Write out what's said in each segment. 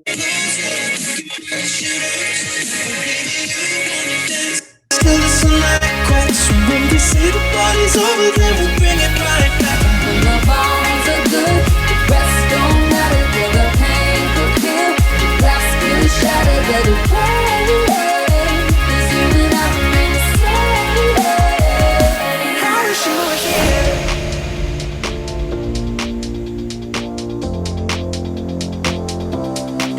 Till the sunlight cracks. When we say the party's over, then we bring it right back. When the vibes are good, the rest don't matter. Yeah, the pain could kill, the glass will shatter. Let it rain, 'cause you and I remain the same. I wish you were here.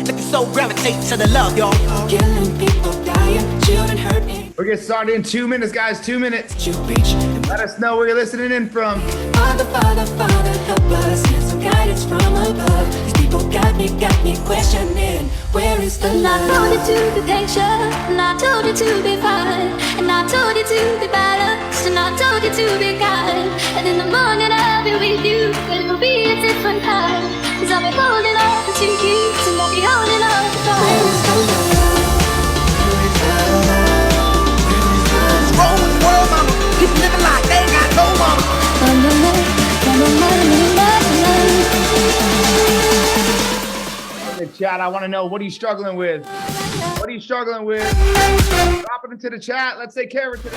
Let the soul gravitate to the love, y'all. Killing people, dying, children hurting. We're getting started in 2 minutes, guys. 2 minutes. You reach. Let us know where you're listening in from. Father, Father, Father, help us. Send some guidance from above. These people got me questioning. Where is the And I love? told you to be patient, and I told you to be fine, and I told you to be balanced, and I told you to be kind. And in the morning I'll be with you, but it'll be a different kind. 'Cause I'll be holding on to you, and I'll be holding on to Where is the God. love? Wrong with the world, mama. People living like they ain't got no mama. In the chat, I want to know, what are you struggling with? What are you struggling with? Drop it into the chat. Let's take care of it today.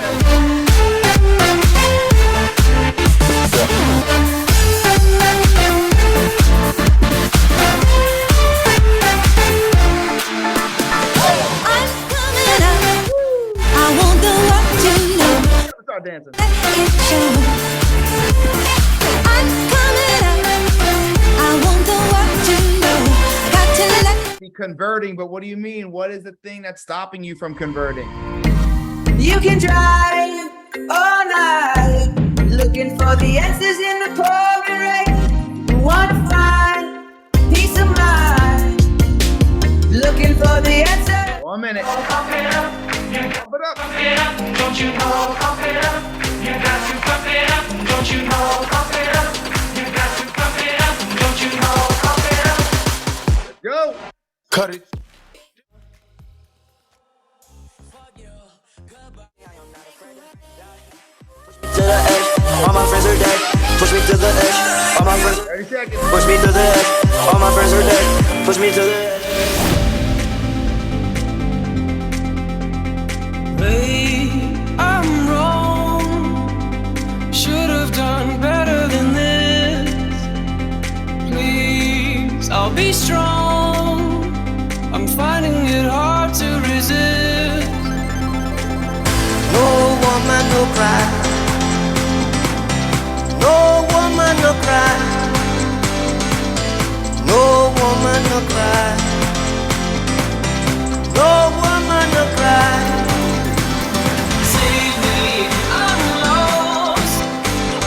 I'm coming out. I want the world to know. Let's start dancing. It shows. I'm coming out. I want the world to know. Got to let Be converting, but what do you mean? What is the thing that's stopping you from converting? You can drive all night looking for the answers in the pouring rain. You want to find peace of mind looking for the answer. 1 minute. Pump it up, Pump it up. pump it up, don't you know? Pump it up, you got to pump it up, don't you know? Pump it up, you got to pump it up, don't you know? Pump it up. Go. Cut it. To the edge, all my friends are dead. Push me to the edge, all my friends 30 seconds. push me to the edge. All my friends are dead. Push me to the edge. Babe, I'm wrong. Should have done better than this. Please, I'll be strong. I'm finding it hard to resist. No woman, no cry. No woman, no cry. No woman, no cry. No woman, no cry. Save me, I'm lost.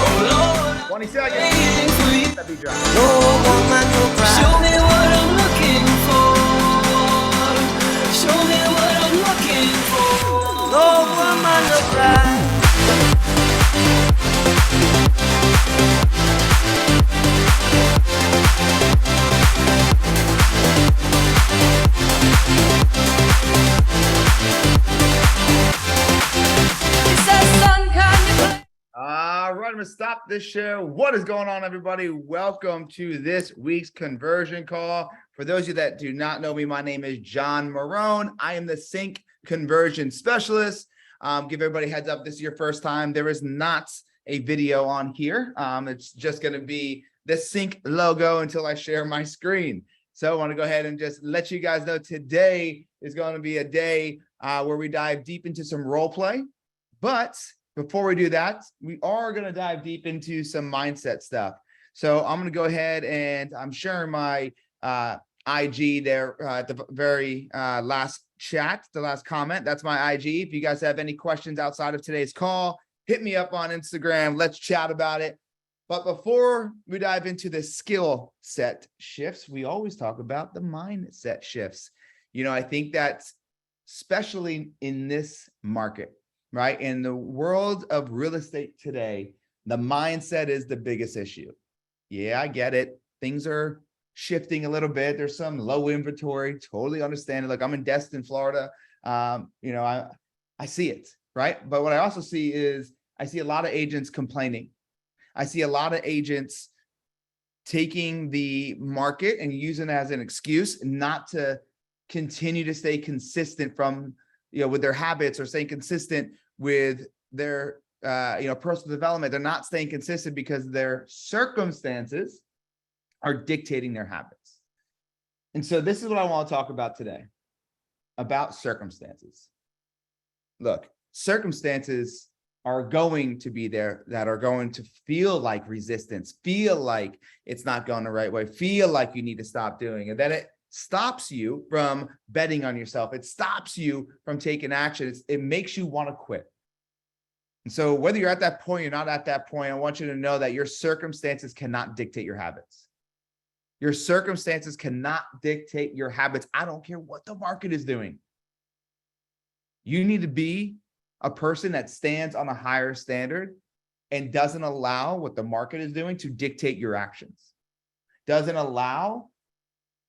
Oh Lord, 20 seconds. waiting for you. That beat drop. No woman, no cry. Show me what I'm looking for. Show me what I'm looking for. No woman, no cry. It's a sun kind of All right, I'm gonna stop this show. What is going on, everybody? Welcome to this week's conversion call. For those of you that do not know me, my name is John Marone. I am the CINC conversion specialist. Give everybody a heads up. This is your first time. There is not a video on here. It's just going to be the CINC logo until I share my screen. So I want to go ahead and just let you guys know today is going to be a day where we dive deep into some role play. But before we do that, we are going to dive deep into some mindset stuff. So I'm going to go ahead and I'm sharing my IG there at the very last chat, the last comment. That's my IG. If you guys have any questions outside of today's call, hit me up on Instagram. Let's chat about it. But before we dive into the skill set shifts, we always talk about the mindset shifts. You know, I think that especially in this market, right? In the world of real estate today, the mindset is the biggest issue. Yeah, I get it. Things are shifting a little bit. There's some low inventory, totally understand it. Like I'm in Destin, Florida. You know, I see it, right? But what I also see is I see a lot of agents complaining. I see a lot of agents taking the market and using it as an excuse not to continue to stay consistent from, with their habits, or staying consistent with their, personal development. They're not staying consistent because their circumstances are dictating their habits. And so this is what I want to talk about today, about circumstances. Look, circumstances are going to be there that are going to feel like resistance, feel like it's not going the right way, feel like you need to stop doing it. Then it stops you from betting on yourself. It stops you from taking action. It makes you want to quit. And so whether you're at that point, you're not at that point, I want you to know that your circumstances cannot dictate your habits. Your circumstances cannot dictate your habits. I don't care what the market is doing. You need to be a person that stands on a higher standard and doesn't allow what the market is doing to dictate your actions. Doesn't allow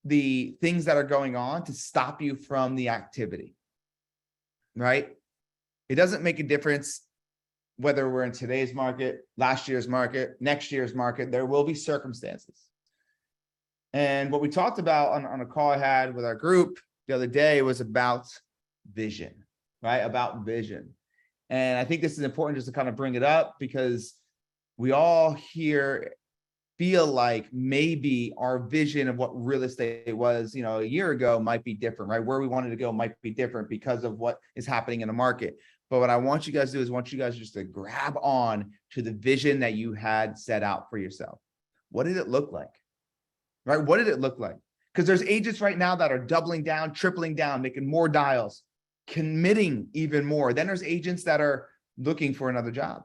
the things that are going on to stop you from the activity, right? It doesn't make a difference whether we're in today's market, last year's market, next year's market. There will be circumstances. And what we talked about on a call I had with our group the other day was about vision, right? About vision. And I think this is important just to kind of bring it up, because we all here feel like maybe our vision of what real estate was, a year ago might be different, right? Where we wanted to go might be different because of what is happening in the market. But what I want you guys to do is want you guys just to grab on to the vision that you had set out for yourself. What did it look like? Right? What did it look like? Because there's agents right now that are doubling down, tripling down, making more dials, committing even more. Then there's agents that are looking for another job.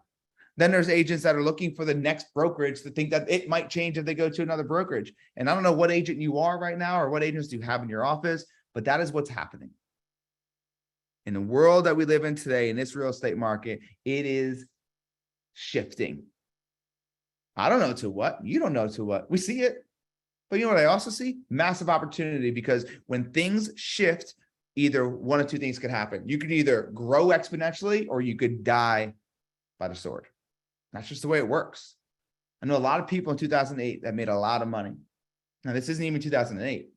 Then there's agents that are looking for the next brokerage to think that it might change if they go to another brokerage. And I don't know what agent you are right now or what agents you have in your office, but that is what's happening. In the world that we live in today, in this real estate market, it is shifting. I don't know to what. You don't know to what. We see it. But you know what I also see? Massive opportunity, because when things shift, either one of two things could happen. You could either grow exponentially or you could die by the sword. That's just the way it works. I know a lot of people in 2008 that made a lot of money. Now, this isn't even 2008,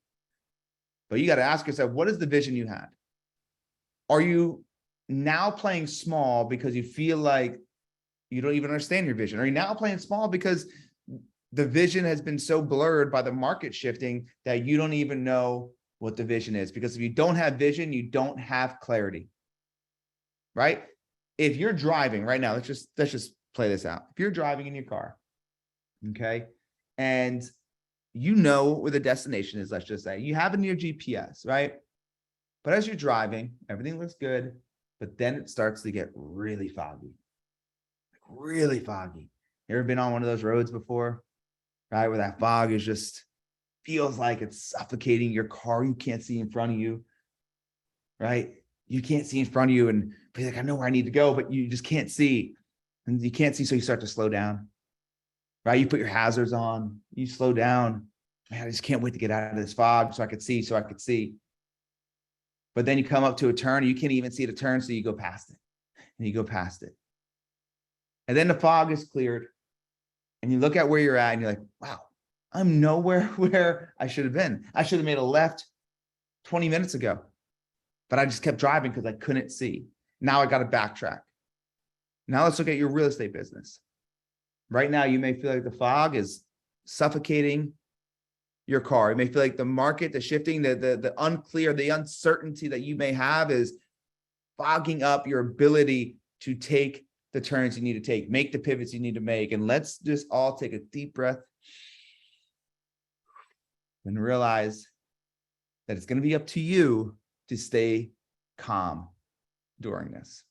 but you got to ask yourself, what is the vision you had? Are you now playing small because you feel like you don't even understand your vision? Are you now playing small because the vision has been so blurred by the market shifting that you don't even know what the vision is? Because if you don't have vision, you don't have clarity, right? If you're driving right now, let's just play this out. If you're driving in your car, okay, and you know where the destination is, let's just say you have it in your GPS, right? But as you're driving, everything looks good, but then it starts to get really foggy, really foggy. You ever been on one of those roads before, right? Where that fog is just feels like it's suffocating your car. You can't see in front of you, right? You can't see in front of you and be like, I know where I need to go, but you just can't see. And you can't see, so you start to slow down, right? You put your hazards on, you slow down. Man, I just can't wait to get out of this fog so I could see. But then you come up to a turn, and you can't even see the turn, so you go past it. And you go past it. And then the fog is cleared, and you look at where you're at, and you're like, wow, I'm nowhere where I should have been. I should have made a left 20 minutes ago, but I just kept driving because I couldn't see. Now I got to backtrack. Now let's look at your real estate business. Right now, you may feel like the fog is suffocating your car. You may feel like the market, the shifting, the unclear, the uncertainty that you may have is fogging up your ability to take the turns you need to take, make the pivots you need to make. And let's just all take a deep breath and realize that it's going to be up to you to stay calm during this,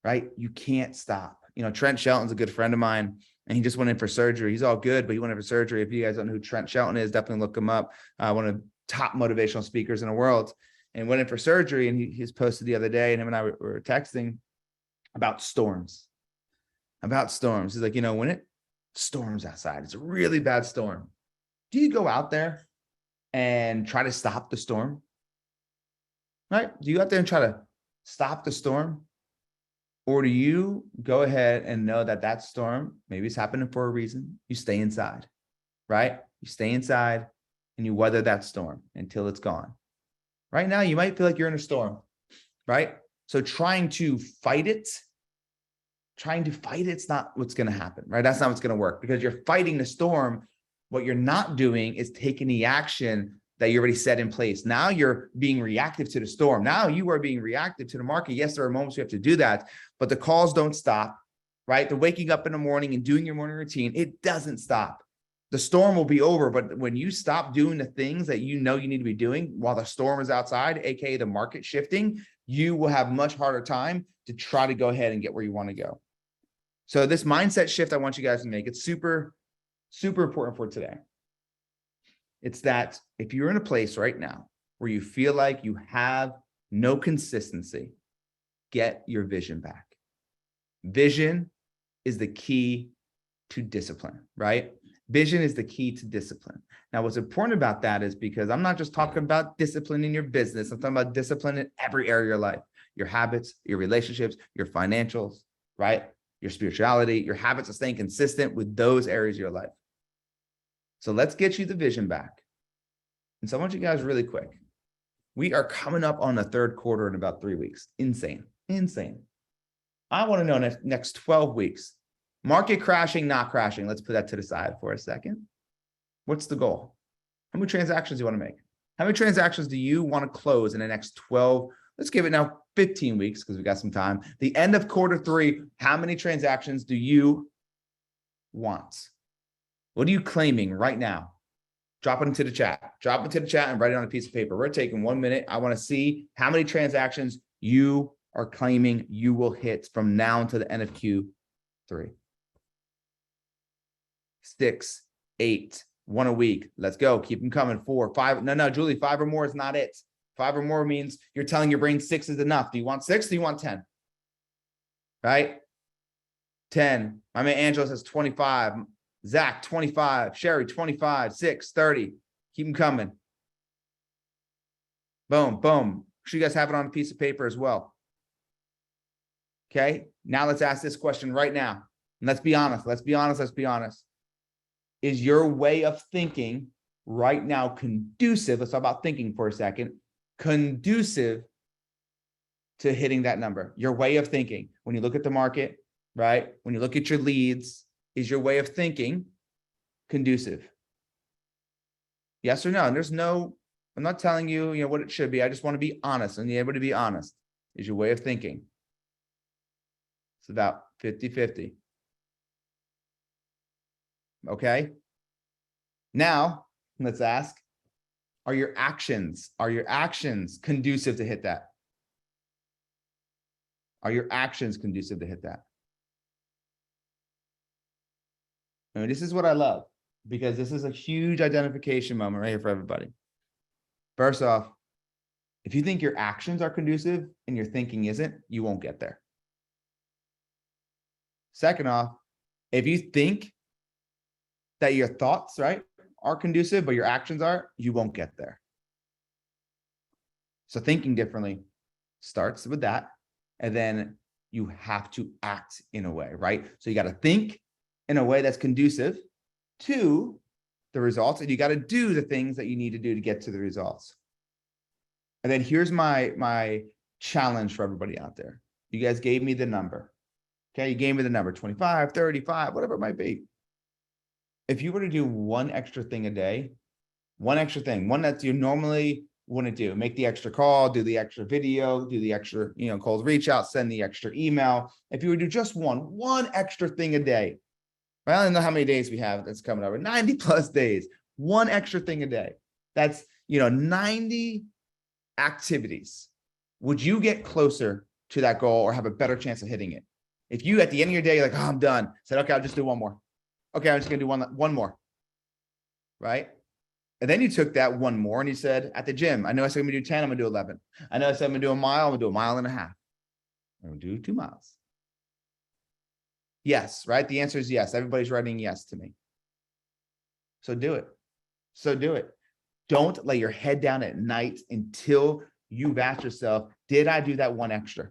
right? You can't stop. Trent Shelton's a good friend of mine, and he just went in for surgery. He's all good, but he went in for surgery. If you guys don't know who Trent Shelton is, definitely look him up. One of the top motivational speakers in the world, and went in for surgery. And he's posted the other day, and him and I were texting about storms. He's like, when it storms outside, it's a really bad storm, do you go out there and try to stop the storm? Right? Do you go out there and try to stop the storm? Or do you go ahead and know that that storm, maybe it's happening for a reason, you stay inside, right? You stay inside and you weather that storm until it's gone. Right now, you might feel like you're in a storm, right? So trying to fight it's not what's going to happen, right? That's not what's going to work because you're fighting the storm. What you're not doing is taking the action that you already set in place. Now you're being reactive to the storm. Now you are being reactive to the market. Yes, there are moments you have to do that, but the calls don't stop, right? The waking up in the morning and doing your morning routine, it doesn't stop. The storm will be over, but when you stop doing the things that you know you need to be doing while the storm is outside, aka the market shifting, you will have much harder time to try to go ahead and get where you want to go. So this mindset shift I want you guys to make, it's super, super important for today. It's that if you're in a place right now where you feel like you have no consistency, get your vision back. Vision is the key to discipline, right? Vision is the key to discipline. Now, what's important about that is because I'm not just talking about discipline in your business. I'm talking about discipline in every area of your life, your habits, your relationships, your financials, right? Your spirituality, your habits of staying consistent with those areas of your life. So let's get you the vision back. And so I want you guys really quick. We are coming up on the third quarter in about 3 weeks. Insane. I want to know next 12 weeks, market crashing, not crashing. Let's put that to the side for a second. What's the goal? How many transactions do you want to make? How many transactions do you want to close in the next 12? Let's give it now 15 weeks because we got some time. The end of quarter 3, how many transactions do you want? What are you claiming right now? Drop it into the chat. Drop it into the chat and write it on a piece of paper. We're taking 1 minute. I want to see how many transactions you are claiming you will hit from now until the end of Q3. 6, 8, 1 a week. Let's go. Keep them coming. 4, 5. No, Julie, 5 or more is not it. 5 or more means you're telling your brain 6 is enough. Do you want 6? Do you want 10? Right? 10. My man Angelo says 25. Zach, 25. Sherry, 25. 6, 30. Keep them coming. Boom, boom. Make sure you guys have it on a piece of paper as well. Okay, now let's ask this question right now. And let's be honest. Is your way of thinking right now conducive? Let's talk about thinking for a second. Conducive to hitting that number. Your way of thinking. When you look at the market, right? When you look at your leads, is your way of thinking conducive? Yes or no? And I'm not telling you, what it should be. I just want to be honest and be able to be honest. Is your way of thinking? It's about 50-50. Okay. Now let's ask, are your actions conducive to hit that? Are your actions conducive to hit that? I mean, this is what I love because this is a huge identification moment right here for everybody. First off, if you think your actions are conducive and your thinking isn't, you won't get there. Second off, if you think that your thoughts, right, are conducive, but your actions are, you won't get there. So thinking differently starts with that. And then you have to act in a way, right? So you got to think in a way that's conducive to the results, and you got to do the things that you need to do to get to the results. And then here's my challenge for everybody out there. You guys gave me the number. Okay, you gave me the number 25, 35, whatever it might be. If you were to do one extra thing a day, one extra thing, one that you normally wouldn't do, make the extra call, do the extra video, do the extra, cold reach out, send the extra email. If you would do just one extra thing a day, I don't know how many days we have that's coming over, 90 plus days, one extra thing a day. That's, 90 activities. Would you get closer to that goal or have a better chance of hitting it? If you, at the end of your day, you're like, oh, I'm done. Said, okay, I'll just do one more. Okay, I'm just going to do one more. Right? And then you took that one more and you said, at the gym, I know I said I'm going to do 10, I'm going to do 11. I know I said I'm going to do a mile, I'm going to do a mile and a half. I'm going to do 2 miles. Yes, right? The answer is yes. Everybody's writing yes to me. So do it. Don't lay your head down at night until you've asked yourself, did I do that one extra?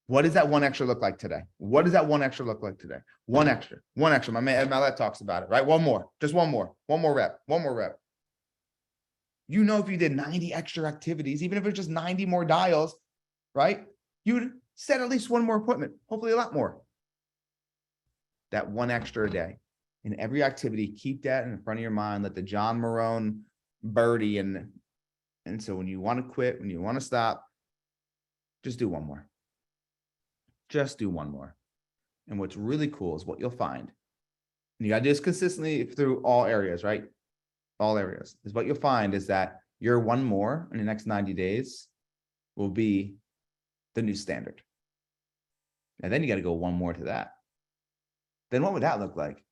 What does that one extra look like today? What does that one extra look like today? One extra. My man Ed Mallette talks about it, right? One more, just one more rep. You know, if you did 90 extra activities, even if it's just 90 more dials, right? You'd set at least one more appointment, hopefully a lot more. That one extra a day. In every activity, keep that in front of your mind. Let the John Marone birdie and so when you want to quit, when you want to stop, just do one more. Just do one more. And what's really cool is what you'll find. And you got to do this consistently through all areas, right? All areas is what you'll find is that your one more in the next 90 days will be the new standard. And then you got to go one more to that. Then what would that look like?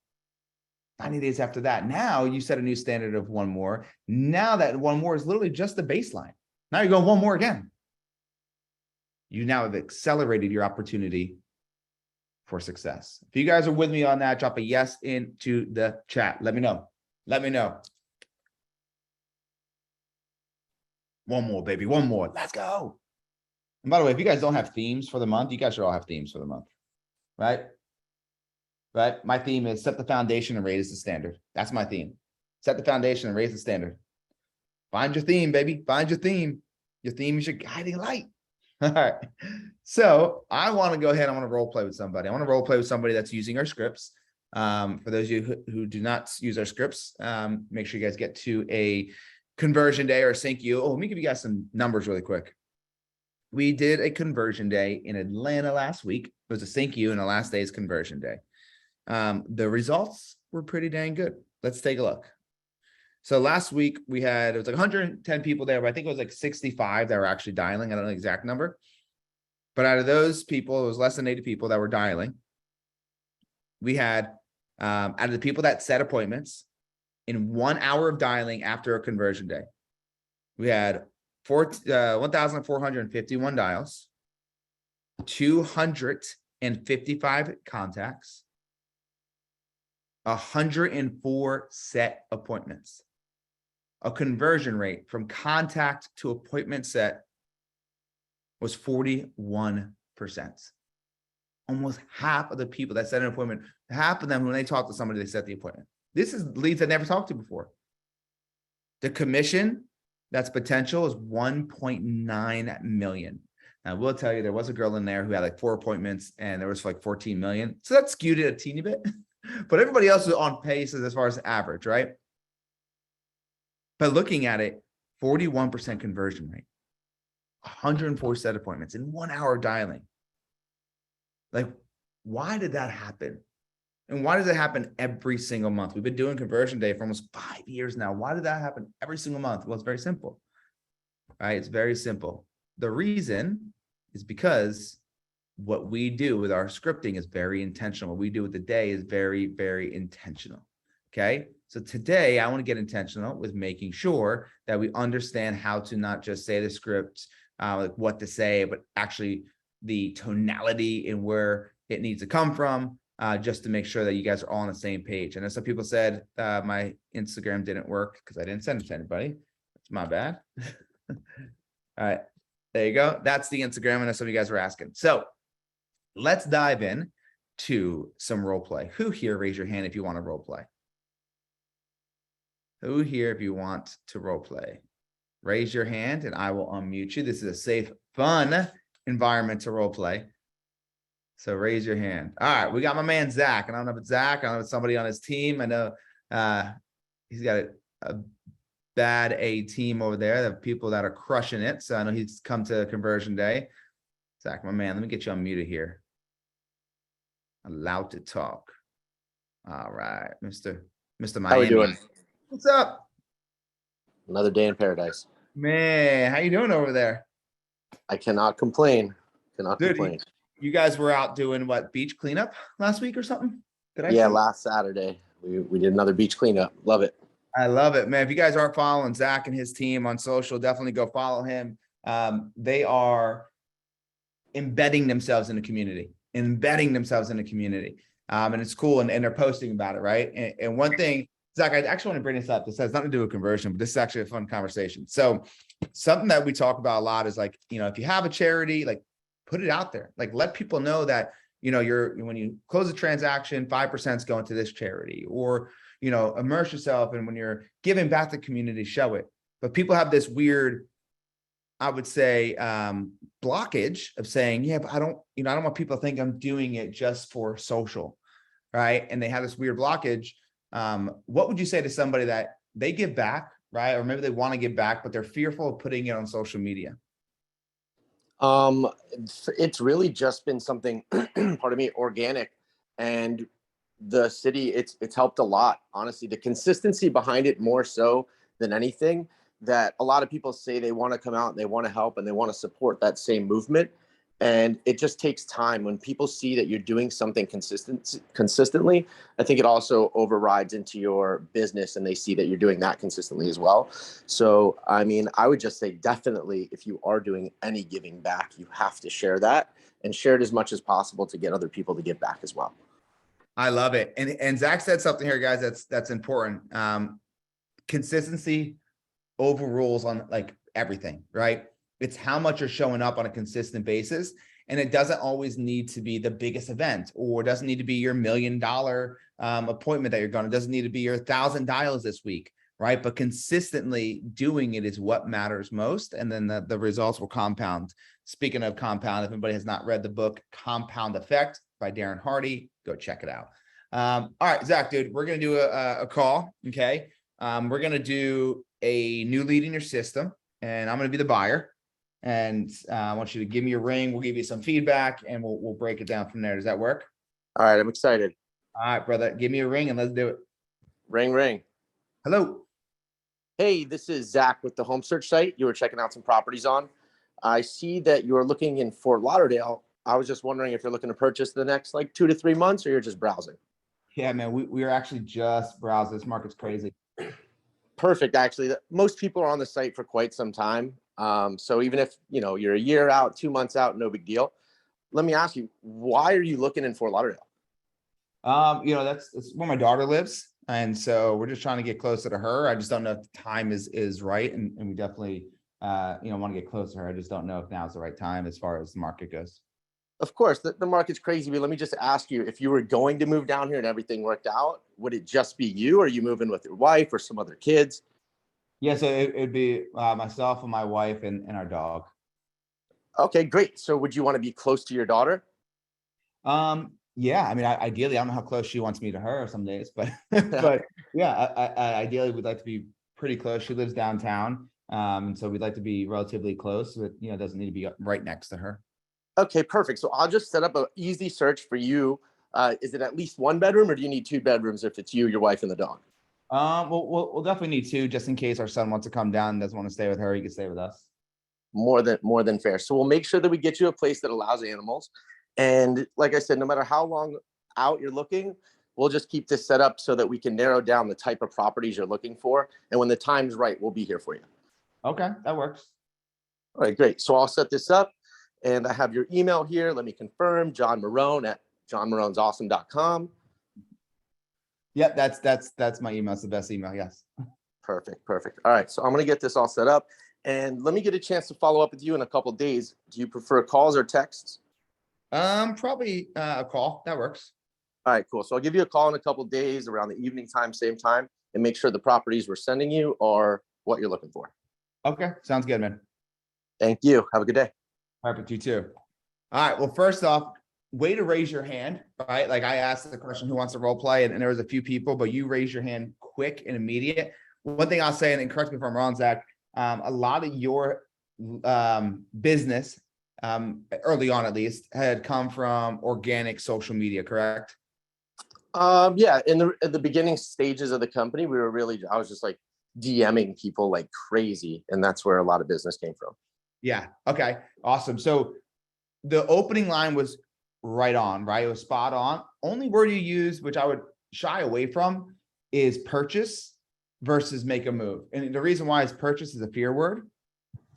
90 days after that. Now you set a new standard of one more. Now that one more is literally just the baseline. Now you're going one more again. You now have accelerated your opportunity for success. If you guys are with me on that, drop a yes into the chat. Let me know. Let me know. One more, baby. One more. Let's go. And by the way, if you guys don't have themes for the month, you guys should all have themes for the month, right? Right? My theme is set the foundation and raise the standard. That's my theme. Set the foundation and raise the standard. Find your theme, baby. Find your theme. Your theme is your guiding light. All right. So I want to go ahead. I want to role play with somebody. I want to role play with somebody that's using our scripts. For those of you who do not use our scripts, make sure you guys get to a conversion day or a CINC. Oh, let me give you guys some numbers really quick. We did a conversion day in Atlanta last week. It was a CINC and the last day is conversion day. The results were pretty dang good. Let's take a look. So last week we had, it was like 110 people there, but I think it was like 65 that were actually dialing. I don't know the exact number, but out of those people, it was less than 80 people that were dialing. We had, out of the people that set appointments in 1 hour of dialing after a conversion day, we had 1,451 dials, 255 contacts, 104 set appointments. A conversion rate from contact to appointment set was 41%. Almost half of the people that set an appointment, half of them, when they talk to somebody, they set the appointment. This is leads I never talked to before. The commission that's potential is 1.9 million. Now, I will tell you, there was a girl in there who had like 4 appointments and there was like 14 million. So that skewed it a teeny bit, but everybody else was on pace as far as average, right? But looking at it, 41% conversion rate, 104 set appointments in 1 hour dialing. Like, why did that happen? And why does it happen every single month? We've been doing conversion day for almost 5 years now. Why did that happen every single month? Well, it's very simple, right? It's very simple. The reason is because what we do with our scripting is very intentional. What we do with the day is very, very intentional. Okay. So today I want to get intentional with making sure that we understand how to not just say the script, like what to say, but actually the tonality and where it needs to come from, just to make sure that you guys are all on the same page. And as some people said, my Instagram didn't work because I didn't send it to anybody. That's my bad. All right, there you go. That's the Instagram. And that's what you guys were asking. So let's dive in to some role play. Who here, raise your hand if you want to role play? Who here, if you want to role play? Raise your hand and I will unmute you. This is a safe, fun environment to role play. So raise your hand. All right, we got my man Zach. And I don't know if it's Zach, I don't know if it's somebody on his team. I know he's got a bad A team over there, the people that are crushing it. So I know he's come to conversion day. Zach, my man, let me get you unmuted here. Allowed to talk. All right, Mr. Miami. How we doing? What's up? Another day in paradise. Man, how you doing over there? I cannot complain. Cannot Dude, complain. You guys were out doing what, beach cleanup last week or something? Yeah, last Saturday we did another beach cleanup. Love it. I love it, man. If you guys aren't following Zach and his team on social, definitely go follow him. They are embedding themselves in the community, and it's cool. And they're posting about it, right? And one thing, Zach, I actually want to bring this up. This has nothing to do with conversion, but this is actually a fun conversation. So something that we talk about a lot is like, you know, if you have a charity, like put it out there. Like, let people know that, when you close a transaction, 5% is going to this charity, or, immerse yourself. And when you're giving back to the community, show it. But people have this weird, I would say, blockage of saying, yeah, but I don't want people to think I'm doing it just for social. Right. And they have this weird blockage. What would you say to somebody that they give back, right? Or maybe they want to give back, but they're fearful of putting it on social media? It's really just been something, pardon me, organic, and the city, it's helped a lot. Honestly, the consistency behind it more so than anything, that a lot of people say they want to come out and they want to help and they want to support that same movement. And it just takes time. When people see that you're doing something consistently, I think it also overrides into your business, and they see that you're doing that consistently as well. So, I mean, I would just say definitely, if you are doing any giving back, you have to share that and share it as much as possible to get other people to give back as well. I love it. And Zach said something here, guys, that's important. Consistency overrules on like everything, right? It's how much you're showing up on a consistent basis. And it doesn't always need to be the biggest event, or it doesn't need to be your $1 million appointment that you're going. It doesn't need to be your 1,000 dials this week, right? But consistently doing it is what matters most. And then the results will compound. Speaking of compound, if anybody has not read the book, Compound Effect by Darren Hardy, go check it out. All right, Zach, dude, we're going to do a call. Okay. We're going to do a new lead in your system, and I'm going to be the buyer. And I want you to give me a ring. We'll give you some feedback, and we'll break it down from there. Does that work? All right, I'm excited. All right, brother. Give me a ring and let's do it. Ring, ring. Hello. Hey, this is Zach with the Home Search site. You were checking out some properties on. I see that you're looking in Fort Lauderdale. I was just wondering if you're looking to purchase the next like 2 to 3 months, or you're just browsing. Yeah, man. We are actually just browsing. This market's crazy. Perfect. Actually, most people are on the site for quite some time. So even if you're a year out, 2 months out, no big deal. Let me ask you, why are you looking in Fort Lauderdale? That's where my daughter lives, and so we're just trying to get closer to her. I just don't know if the time is right, and we definitely want to get closer to her. I just don't know if now's the right time as far as the market goes. Of course, the market's crazy, but let me just ask you, if you were going to move down here and everything worked out, would it just be you, or are you moving with your wife or some other kids? Yeah, so it'd be myself and my wife and our dog. Okay, great. So would you want to be close to your daughter? Yeah, I mean, ideally, I don't know how close she wants me to her some days, but but yeah, I ideally would like to be pretty close. She lives downtown, so we'd like to be relatively close, but it doesn't need to be right next to her. Okay, perfect. So I'll just set up an easy search for you. Is it at least 1 bedroom, or do you need 2 bedrooms if it's you, your wife, and the dog? We'll definitely need 2, just in case our son wants to come down and doesn't want to stay with her. He can stay with us. More than fair. So we'll make sure that we get you a place that allows animals. And like I said, no matter how long out you're looking, we'll just keep this set up so that we can narrow down the type of properties you're looking for. And when the time's right, we'll be here for you. Okay, that works. All right, great. So I'll set this up, and I have your email here. Let me confirm, John Marone at johnmaronesawesome.com. Yep, that's my email. It's the best email. Yes. Perfect. All right, so I'm going to get this all set up, and let me get a chance to follow up with you in a couple of days. Do you prefer calls or texts? Probably a call. That works. All right, cool. So I'll give you a call in a couple of days around the evening time, same time, and make sure the properties we're sending you are what you're looking for. Okay, sounds good, man. Thank you. Have a good day. Perfect. You too. All right. Well, first off, way to raise your hand, right? Like, I asked the question, who wants to role play? And there was a few people, but you raised your hand quick and immediate. One thing I'll say, and correct me if I'm wrong, Zach, a lot of your business, early on at least, had come from organic social media, correct? Yeah, in the beginning stages of the company, I was just like DMing people like crazy, and that's where a lot of business came from. Yeah. Okay. Awesome. So the opening line was right on, right? It was spot on. Only word you use, which I would shy away from, is purchase versus make a move. And the reason why is purchase is a fear word.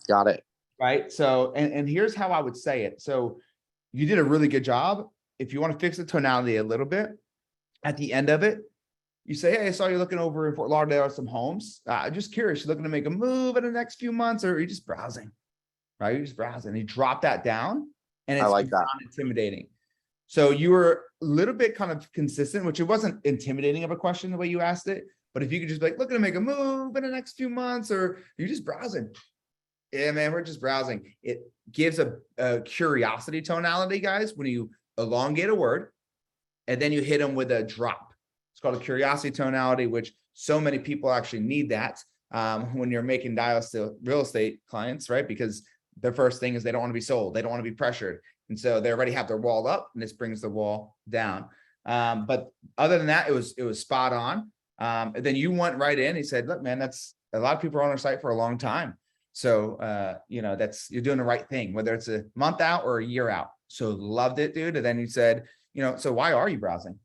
Got it. Right. So, and here's how I would say it. So you did a really good job. If you want to fix the tonality a little bit, at the end of it, you say, hey, I saw you looking over in Fort Lauderdale at some homes. Just curious, you looking to make a move in the next few months, or are you just browsing? Right? You're just browsing. You drop that down. and I it's like that. not intimidating. So you were a little bit kind of consistent, which it wasn't intimidating of a question the way you asked it. But if you could just be like, looking to make a move in the next few months, or you're just browsing. Yeah, man, we're just browsing. It gives a curiosity tonality, guys, when you elongate a word and then you hit them with a drop. It's called a curiosity tonality, which so many people actually need that when you're making dials to real estate clients, right? Because their first thing is they don't want to be sold. They don't want to be pressured. And so they already have their wall up, and this brings the wall down. But other than that, it was spot on. And then you went right in. He said, look, man, that's a lot of people are on our site for a long time. So, you're doing the right thing, whether it's a month out or a year out. So loved it, dude. And then he said, so why are you browsing?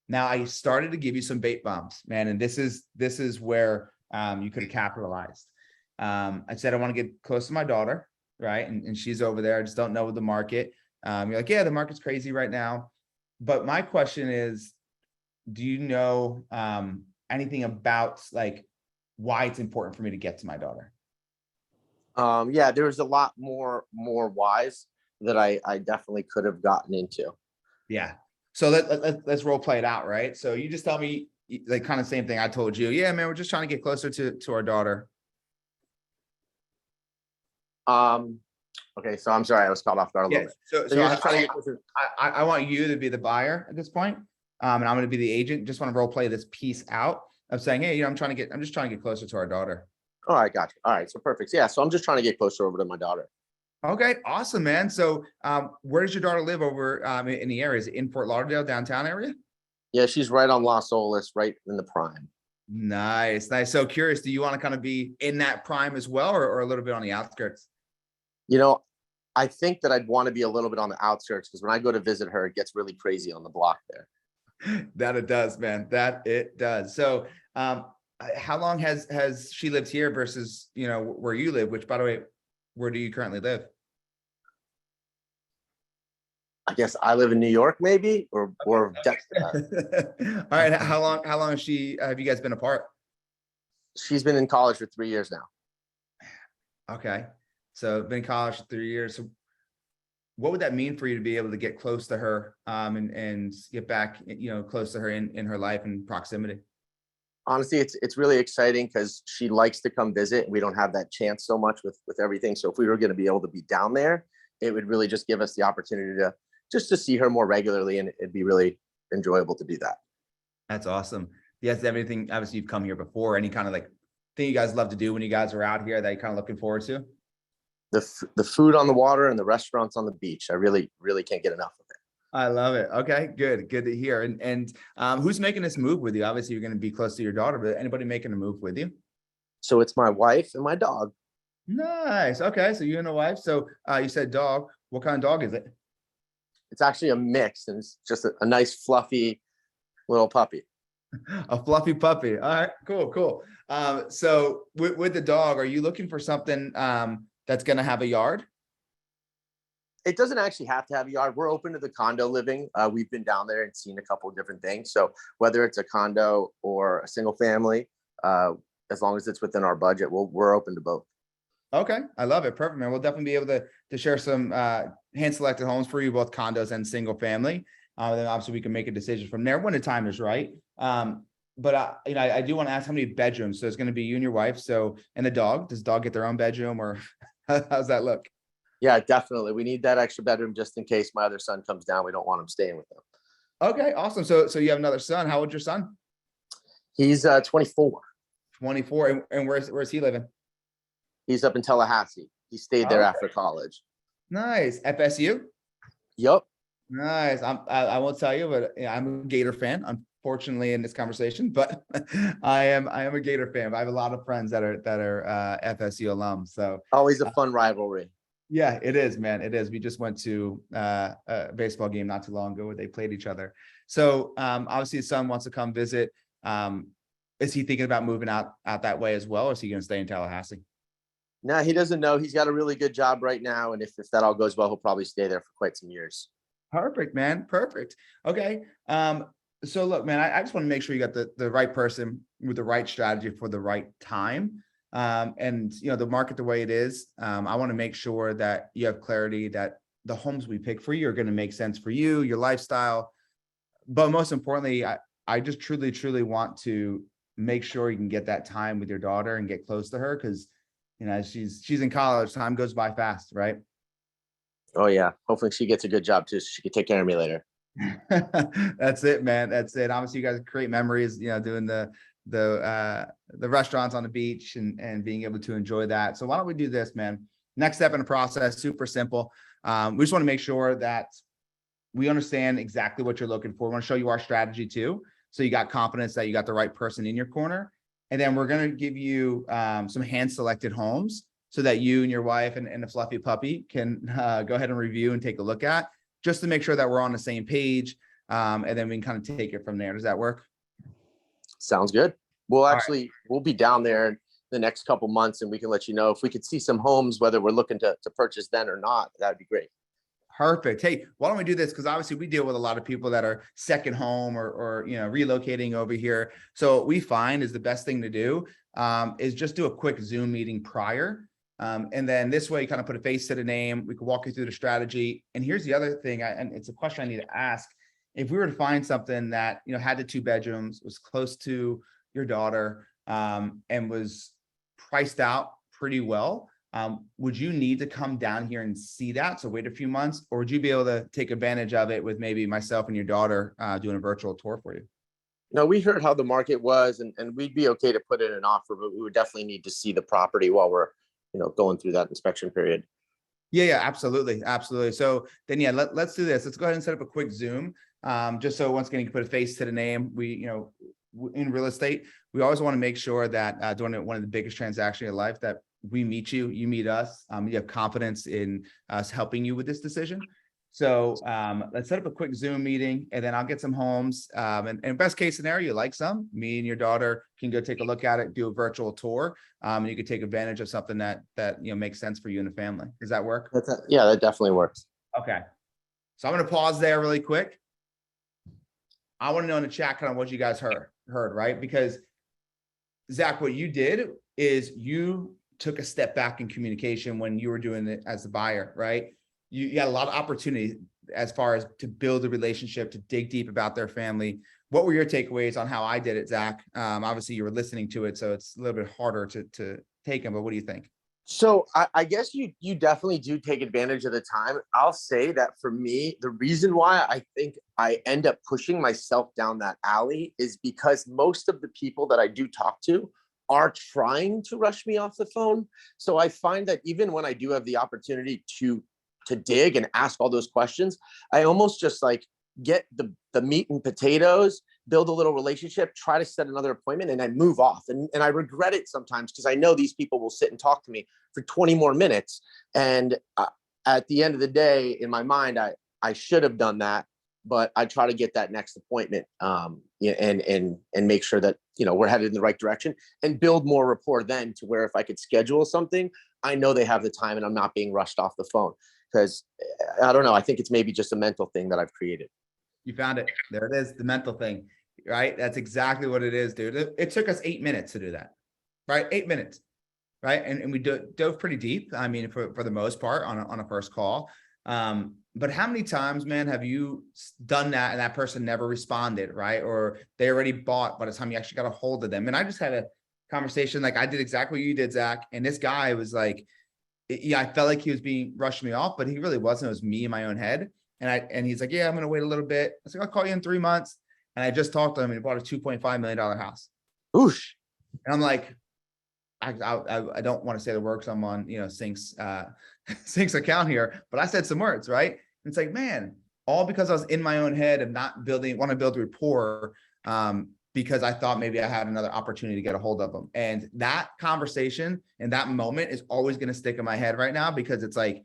Now I started to give you some bait bombs, man. And this is where you could have capitalized. I said, I want to get close to my daughter, right? And she's over there. I just don't know the market. You're like, yeah, the market's crazy right now. But my question is, do you know anything about like why it's important for me to get to my daughter? Yeah, there's a lot more whys that I definitely could have gotten into. Yeah. So let's role play it out, right? So you just tell me like kind of same thing I told you. Yeah, man, we're just trying to get closer to our daughter. Okay, so I'm sorry, I was caught off guard a little bit. So you're just trying to get closer. I want you to be the buyer at this point, and I'm going to be the agent. Just want to role play this piece out of saying, hey, I'm just trying to get closer to our daughter. All right, gotcha. All right, so perfect. Yeah, so I'm just trying to get closer over to my daughter. Okay, awesome, man. So where does your daughter live over in the area? Is it in Fort Lauderdale, downtown area? Yeah, she's right on Las Olas, right in the prime. Nice. So curious, do you want to kind of be in that prime as well, or a little bit on the outskirts? I think that I'd want to be a little bit on the outskirts, because when I go to visit her, it gets really crazy on the block there. That it does, man. That it does. So how long has she lived here versus, where you live, which, by the way, where do you currently live? I guess I live in New York, maybe, or All right. How long have you guys been apart? She's been in college for 3 years now. Okay. So been in college for 3 years. So what would that mean for you to be able to get close to her and get back, close to her in her life and proximity? Honestly, it's really exciting because she likes to come visit. We don't have that chance so much with everything. So if we were going to be able to be down there, it would really just give us the opportunity to see her more regularly, and it'd be really enjoyable to do that. That's awesome. Yes, everything. Obviously, you've come here before. Any kind of like thing you guys love to do when you guys are out here that you're kind of looking forward to? The food on the water and the restaurants on the beach. I really, really can't get enough of it. I love it. Okay, good to hear. And who's making this move with you? Obviously, you're going to be close to your daughter, but anybody making a move with you? So it's my wife and my dog. Nice. Okay, so you and the wife. So you said dog. What kind of dog is it? It's actually a mix, and it's just a nice, fluffy little puppy. A fluffy puppy. All right, cool. So with the dog, are you looking for something that's going to have a yard? It doesn't actually have to have a yard. We're open to the condo living. We've been down there and seen a couple of different things. So whether it's a condo or a single family, as long as it's within our budget, we're open to both. Okay, I love it. Perfect, man. We'll definitely be able to share some hand-selected homes for you, both condos and single family. Then obviously we can make a decision from there when the time is right. But I do want to ask how many bedrooms. So it's going to be you and your wife. So, and the dog. Does the dog get their own bedroom, or how's that look? Yeah, definitely. We need that extra bedroom just in case my other son comes down. We don't want him staying with them. Okay, awesome. So you have another son. How old's your son? He's 24. 24. And where's he living? He's up in Tallahassee. He stayed there after college. Nice. FSU? Yup. Nice. I won't tell you, but I'm a Gator fan, unfortunately, in this conversation. But I am a Gator fan. I have a lot of friends that are FSU alums. So always a fun rivalry. Yeah, it is, man. It is. We just went to a baseball game not too long ago where they played each other. So obviously his son wants to come visit. Is he thinking about moving out that way as well, or is he going to stay in Tallahassee? No, he doesn't know. He's got a really good job right now. And if that all goes well, he'll probably stay there for quite some years. Perfect, man. Perfect. Okay. So look, man, I just want to make sure you got the right person with the right strategy for the right time. And the market the way it is, I want to make sure that you have clarity that the homes we pick for you are going to make sense for you, your lifestyle. But most importantly, I just truly, truly want to make sure you can get that time with your daughter and get close to her, because, you know, she's in college, time goes by fast, right? Oh yeah. Hopefully she gets a good job too, so she can take care of me later. That's it, man. That's it. Obviously, you guys create memories, you know, doing the restaurants on the beach and being able to enjoy that. So why don't we do this, man? Next step in the process, super simple. We just want to make sure that we understand exactly what you're looking for. We want to show you our strategy too, so you got confidence that you got the right person in your corner. And then we're going to give you some hand-selected homes so that you and your wife and the fluffy puppy can go ahead and review and take a look at, just to make sure that we're on the same page. And then we can kind of take it from there. Does that work? Sounds good. We'll be down there the next couple months, and we can let you know if we could see some homes, whether we're looking to purchase then or not. That'd be great. Perfect. Hey, why don't we do this? Because obviously we deal with a lot of people that are second home or you know, relocating over here. So what we find is the best thing to do is just do a quick Zoom meeting prior. And then this way you kind of put a face to the name. We can walk you through the strategy. And here's the other thing, and it's a question I need to ask. If we were to find something that, you know, had the 2 bedrooms, was close to your daughter, and was priced out pretty well, would you need to come down here and see that? So wait a few months, or would you be able to take advantage of it with maybe myself and your daughter doing a virtual tour for you? No, we heard how the market was, and we'd be okay to put in an offer, but we would definitely need to see the property while we're, you know, going through that inspection period. Yeah, absolutely. Absolutely. So then, yeah, let's do this. Let's go ahead and set up a quick Zoom. Just so once again, you can put a face to the name. We, you know, in real estate, we always want to make sure that during one of the biggest transactions in your life, that we meet you, you meet us, you have confidence in us helping you with this decision. So let's set up a quick Zoom meeting, and then I'll get some homes. And best case scenario, you like some, me and your daughter can go take a look at it, do a virtual tour, and you can take advantage of something that you know makes sense for you and the family. Does that work? Yeah, that definitely works. Okay. So I'm going to pause there really quick. I want to know in the chat kind of what you guys heard, right? Because Zach, what you did is you took a step back in communication when you were doing it as the buyer, right? You had a lot of opportunity as far as to build a relationship, to dig deep about their family. What were your takeaways on how I did it, Zach? Obviously you were listening to it, so it's a little bit harder to take them, but what do you think? So I guess you definitely do take advantage of the time. I'll say that for me, the reason why I think I end up pushing myself down that alley is because most of the people that I do talk to are trying to rush me off the phone. So I find that even when I do have the opportunity to dig and ask all those questions, I almost just like get the meat and potatoes, build a little relationship, try to set another appointment, and I move off. And I regret it sometimes because I know these people will sit and talk to me for 20 more minutes. And at the end of the day, in my mind, I should have done that, but I try to get that next appointment and make sure that, you know, we're headed in the right direction and build more rapport then, to where if I could schedule something, I know they have the time and I'm not being rushed off the phone. Because I don't know, I think it's maybe just a mental thing that I've created. You found it. There it is, the mental thing, right? That's exactly what it is, dude. It took us 8 minutes to do that, right? 8 minutes, right? And we dove pretty deep. I mean, for the most part on a first call. But how many times, man, have you done that and that person never responded, right? Or they already bought by the time you actually got a hold of them? And I just had a conversation, like I did exactly what you did, Zach. And this guy was like, yeah, I felt like he was being rushing me off, but he really wasn't. It was me in my own head. And he's like, yeah, I'm going to wait a little bit. I was like, I'll call you in 3 months. And I just talked to him and he bought a $2.5 million house. Oosh. And I'm like, I don't want to say the words. I'm on, you know, CINC's account here, but I said some words, right? And it's like, man, all because I was in my own head of not want to build rapport, because I thought maybe I had another opportunity to get a hold of them. And that conversation and that moment is always going to stick in my head right now, because it's like,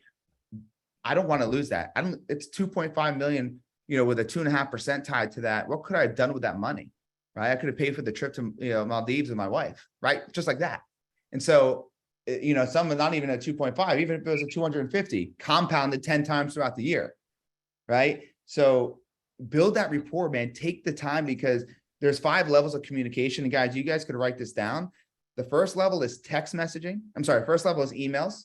I don't want to lose that. It's 2.5 million, you know, with a 2.5% tied to that. What could I have done with that money? Right. I could have paid for the trip to, you know, Maldives with my wife, right? Just like that. And so, you know, some not even at 2.5, even if it was a 250, compounded 10 times throughout the year. Right. So build that rapport, man. Take the time, because there's 5 levels of communication. And guys, you guys could write this down. The first level is text messaging. First level is emails.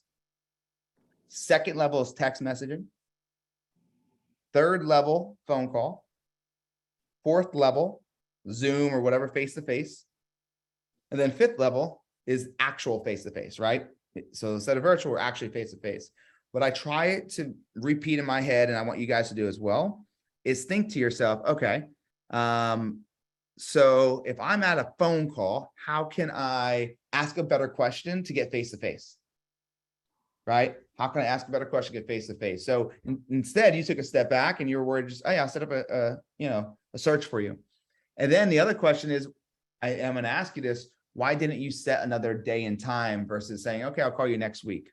Second level is text messaging. third level phone call, fourth level Zoom or whatever face-to-face, and then fifth level is actual face-to-face, right? So instead of virtual, we're actually face-to-face. What I try to repeat in my head, and I want you guys to do as well, is think to yourself, okay, so if I'm at a phone call, how can I ask a better question to get face-to-face? Right? How can I ask a better question to get face-to-face? So instead, you took a step back and you were worried, just, oh yeah, I'll set up a search for you. And then the other question is, I'm going to ask you this, why didn't you set another day and time versus saying, okay, I'll call you next week?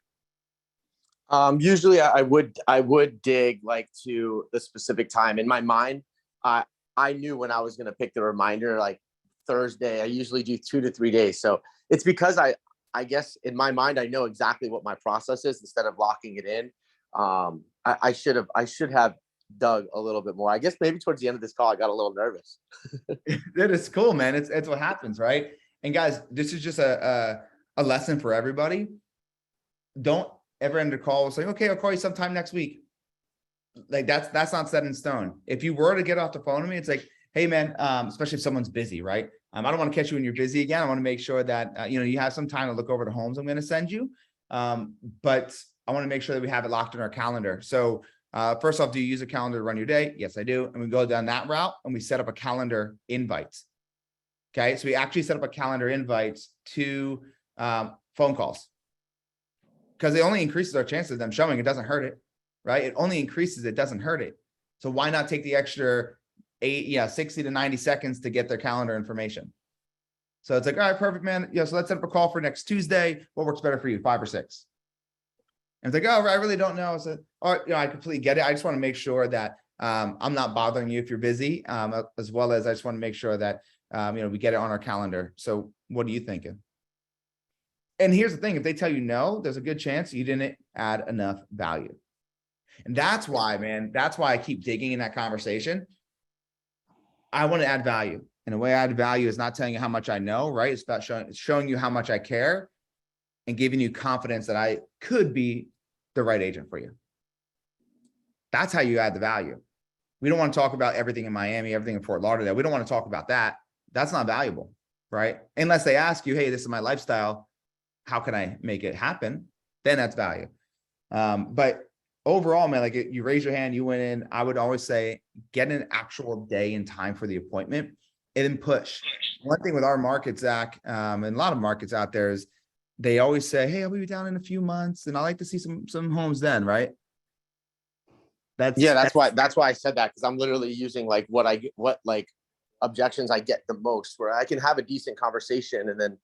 Usually I would dig like to the specific time in my mind. I knew when I was going to pick the reminder, like Thursday. I usually do 2 to 3 days. So it's because I guess in my mind, I know exactly what my process is instead of locking it in. I should have dug a little bit more. I guess maybe towards the end of this call, I got a little nervous. That is cool, man. It's what happens, right? And guys, this is just a lesson for everybody. Don't ever end a call saying, okay, I'll call you sometime next week. Like that's not set in stone. If you were to get off the phone to me, it's like, hey man, especially if someone's busy, right? I don't want to catch you when you're busy again. I want to make sure that, you have some time to look over the homes I'm going to send you. But I want to make sure that we have it locked in our calendar. So first off, do you use a calendar to run your day? Yes, I do. And we go down that route and we set up a calendar invite. Okay. So we actually set up a calendar invite to phone calls because it only increases our chances of them showing. It doesn't hurt it, right? It only increases, it doesn't hurt it. So why not take the extra 60 to 90 seconds to get their calendar information? So it's like, all right, perfect, man. So let's set up a call for next Tuesday. What works better for you, 5 or 6? And it's like, oh, I really don't know. So, all right, I completely get it. I just want to make sure that I'm not bothering you if you're busy, as well as I just want to make sure that, we get it on our calendar. So what are you thinking? And here's the thing, if they tell you no, there's a good chance you didn't add enough value. And that's why, man, that's why I keep digging in that conversation. I want to add value. And the way I add value is not telling you how much I know, right? It's about showing you how much I care and giving you confidence that I could be the right agent for you. That's how you add the value. We don't want to talk about everything in Miami, everything in Fort Lauderdale. We don't want to talk about that. That's not valuable, right? Unless they ask you, hey, this is my lifestyle. How can I make it happen? Then that's value. But overall, man, like you raise your hand, you went in. I would always say, get an actual day and time for the appointment and then push. One thing with our market, Zach, and a lot of markets out there is they always say, hey, I'll be down in a few months and I like to see some homes then, right? That's why I said that, because I'm literally using like what objections I get the most, where I can have a decent conversation, and then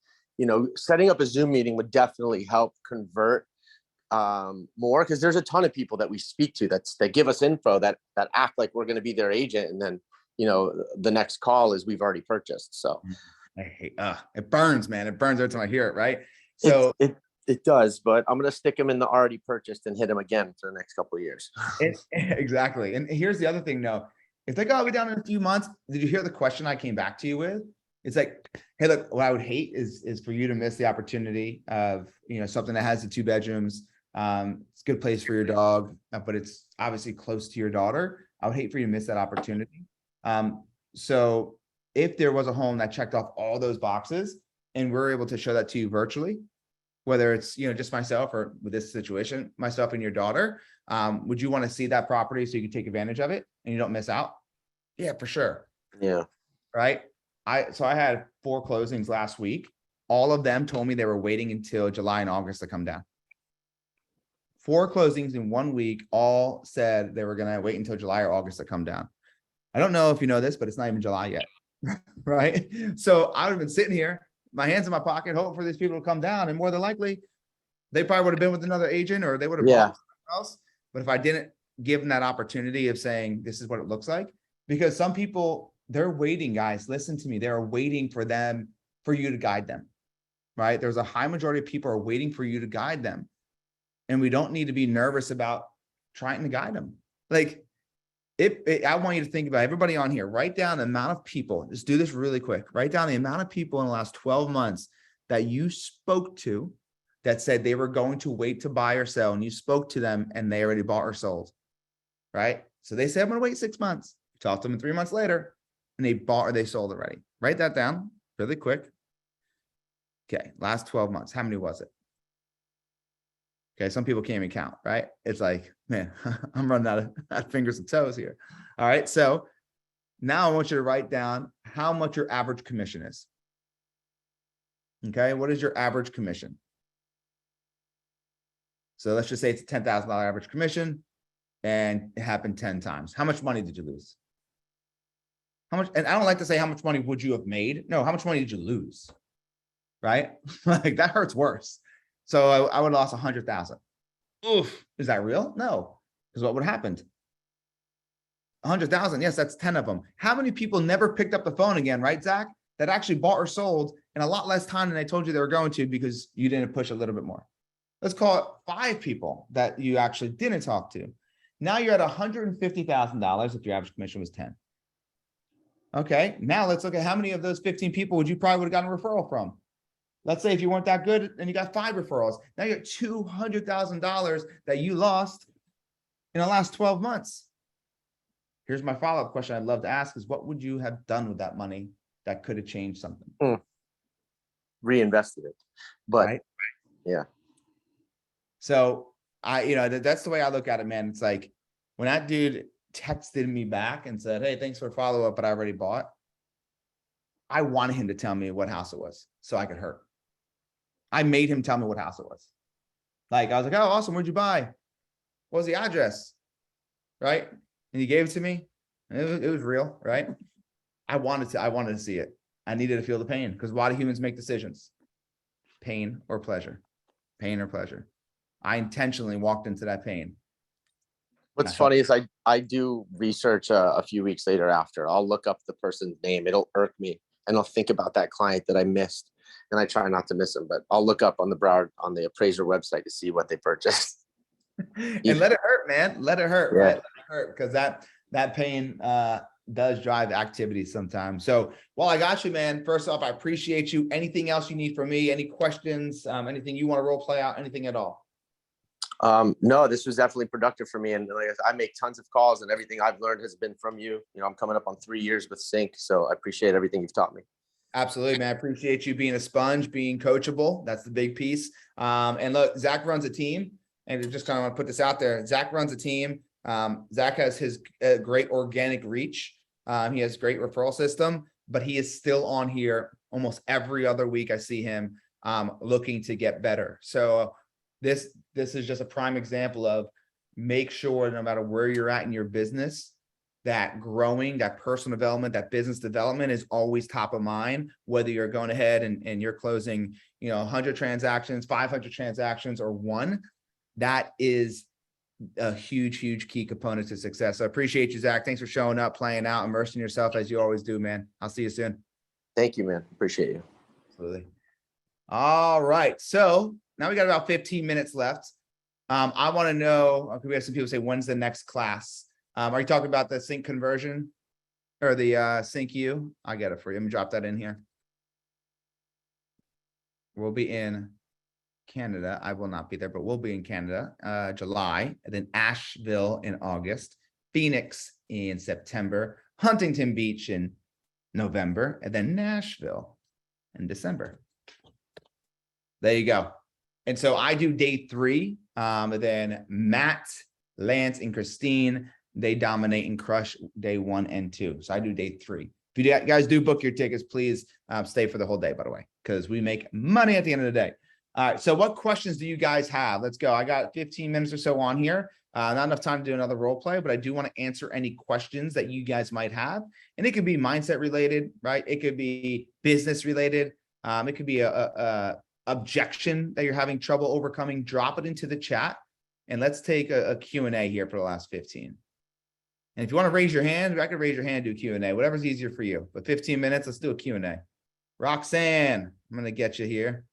setting up a Zoom meeting would definitely help convert more, because there's a ton of people that we speak to that give us info that act like we're going to be their agent, and then the next call is we've already purchased. So I hate it burns, man. It burns every time I hear it, right? So it does, but I'm going to stick them in the already purchased and hit them again for the next couple of years. Exactly. And here's the other thing, though. It's like, oh, I'll be down in a few months. Did you hear the question I came back to you with? It's like, hey, look, what I would hate is for you to miss the opportunity of, something that has the 2 bedrooms. It's a good place for your dog, but it's obviously close to your daughter. I would hate for you to miss that opportunity. So if there was a home that checked off all those boxes and we're able to show that to you virtually, whether it's, just myself or with this situation, myself and your daughter, would you want to see that property so you can take advantage of it and you don't miss out? Yeah, for sure. Yeah. Right. So I had 4 closings last week. All of them told me they were waiting until July and August to come down. 4 closings in 1 week, all said they were going to wait until July or August to come down. I don't know if you know this, but it's not even July yet. Right. So I would have been sitting here, my hands in my pocket, hoping for these people to come down. And more than likely, they probably would have been with another agent, or they would have bought something else. But if I didn't give them that opportunity of saying, this is what it looks like, because some people, they're waiting, guys, listen to me. They're waiting for you to guide them, right? There's a high majority of people are waiting for you to guide them. And we don't need to be nervous about trying to guide them. Like, I want you to think about everybody on here, write down the amount of people, just do this really quick, write down the amount of people in the last 12 months that you spoke to that said they were going to wait to buy or sell, and you spoke to them and they already bought or sold, right? So they say, I'm going to wait 6 months. Talk to them 3 months later, and they bought or they sold already. Write that down really quick. Okay, last 12 months. How many was it? Okay, some people can't even count, right? It's like, man, I'm running out of fingers and toes here. All right, so now I want you to write down how much your average commission is. Okay, what is your average commission? So let's just say it's a $10,000 average commission and it happened 10 times. How much money did you lose? How much? And I don't like to say how much money would you have made? No, how much money did you lose? Right? Like that hurts worse. So I would have lost 100,000. Oof. Is that real? No. Because what would have happened? 100,000. Yes, that's 10 of them. How many people never picked up the phone again, right, Zach? That actually bought or sold in a lot less time than I told you they were going to because you didn't push a little bit more. Let's call it 5 people that you actually didn't talk to. Now you're at $150,000 if your average commission was 10. Okay, now let's look at how many of those 15 people would you probably would have gotten a referral from. Let's say if you weren't that good and you got 5 referrals, now you're at $200,000 that you lost in the last 12 months. Here's my follow-up question I'd love to ask is what would you have done with that money that could have changed something? Reinvested it, but right? Yeah. So that's the way I look at it, man. It's like when that dude texted me back and said, hey, thanks for follow-up, but I already bought. I wanted him to tell me what house it was so I could hurt. I made him tell me what house it was. Like, I was like, oh, awesome. Where'd you buy? What was the address? Right. And he gave it to me. It was real. Right. I wanted to see it. I needed to feel the pain because why do humans make decisions? Pain or pleasure? Pain or pleasure? I intentionally walked into that pain. What's funny is I do research a few weeks later after. I'll look up the person's name. It'll irk me. And I'll think about that client that I missed. And I try not to miss them, but I'll look up on the appraiser website to see what they purchased. And let it hurt, man. Let it hurt, Yeah. right? Let it hurt because that pain does drive activity sometimes. So while I got you, man, first off, I appreciate you. Anything else you need from me? Any questions? Anything you want to role play out? Anything at all? No, this was definitely productive for me. And like I make tons of calls and everything I've learned has been from you. You know, I'm coming up on 3 years with CINC. So I appreciate everything you've taught me. Absolutely, man. I appreciate you being a sponge, being coachable. That's the big piece. And look, Zach runs a team and just kind of want to put this out there. Zach runs a team. Zach has his great organic reach. He has great referral system, but he is still on here almost every other week. I see him looking to get better. So this is just a prime example of make sure no matter where you're at in your business, that growing, that personal development, that business development is always top of mind, whether you're going ahead and you're closing, 100 transactions, 500 transactions, or 1. That is a huge, huge key component to success. So I appreciate you, Zach. Thanks for showing up, playing out, immersing yourself as you always do, man. I'll see you soon. Thank you, man. Appreciate you. Absolutely. All right. So now we got about 15 minutes left. I want to know, we have some people say, when's the next class? Are you talking about the CINC conversion or the CINC-U? I get it for you. Let me drop that in here. We'll be in Canada. I will not be there, but we'll be in Canada, July, and then Asheville in August, Phoenix in September, Huntington Beach in November, and then Nashville in December. There you go. And so I do day 3, and then Matt, Lance, and Christine, they dominate and crush day 1 and 2. So I do day 3. If you guys do book your tickets, please stay for the whole day, by the way, because we make money at the end of the day. All right. So what questions do you guys have? Let's go. I got 15 minutes or so on here. Not enough time to do another role play, but I do want to answer any questions that you guys might have. And it could be mindset related, right? It could be business related. It could be a objection that you're having trouble overcoming. Drop it into the chat. And let's take a Q&A here for the last 15. And if you want to raise your hand, I can raise your hand, do Q&A, whatever's easier for you. But 15 minutes, let's do a Q&A. Roxanne, I'm going to get you here.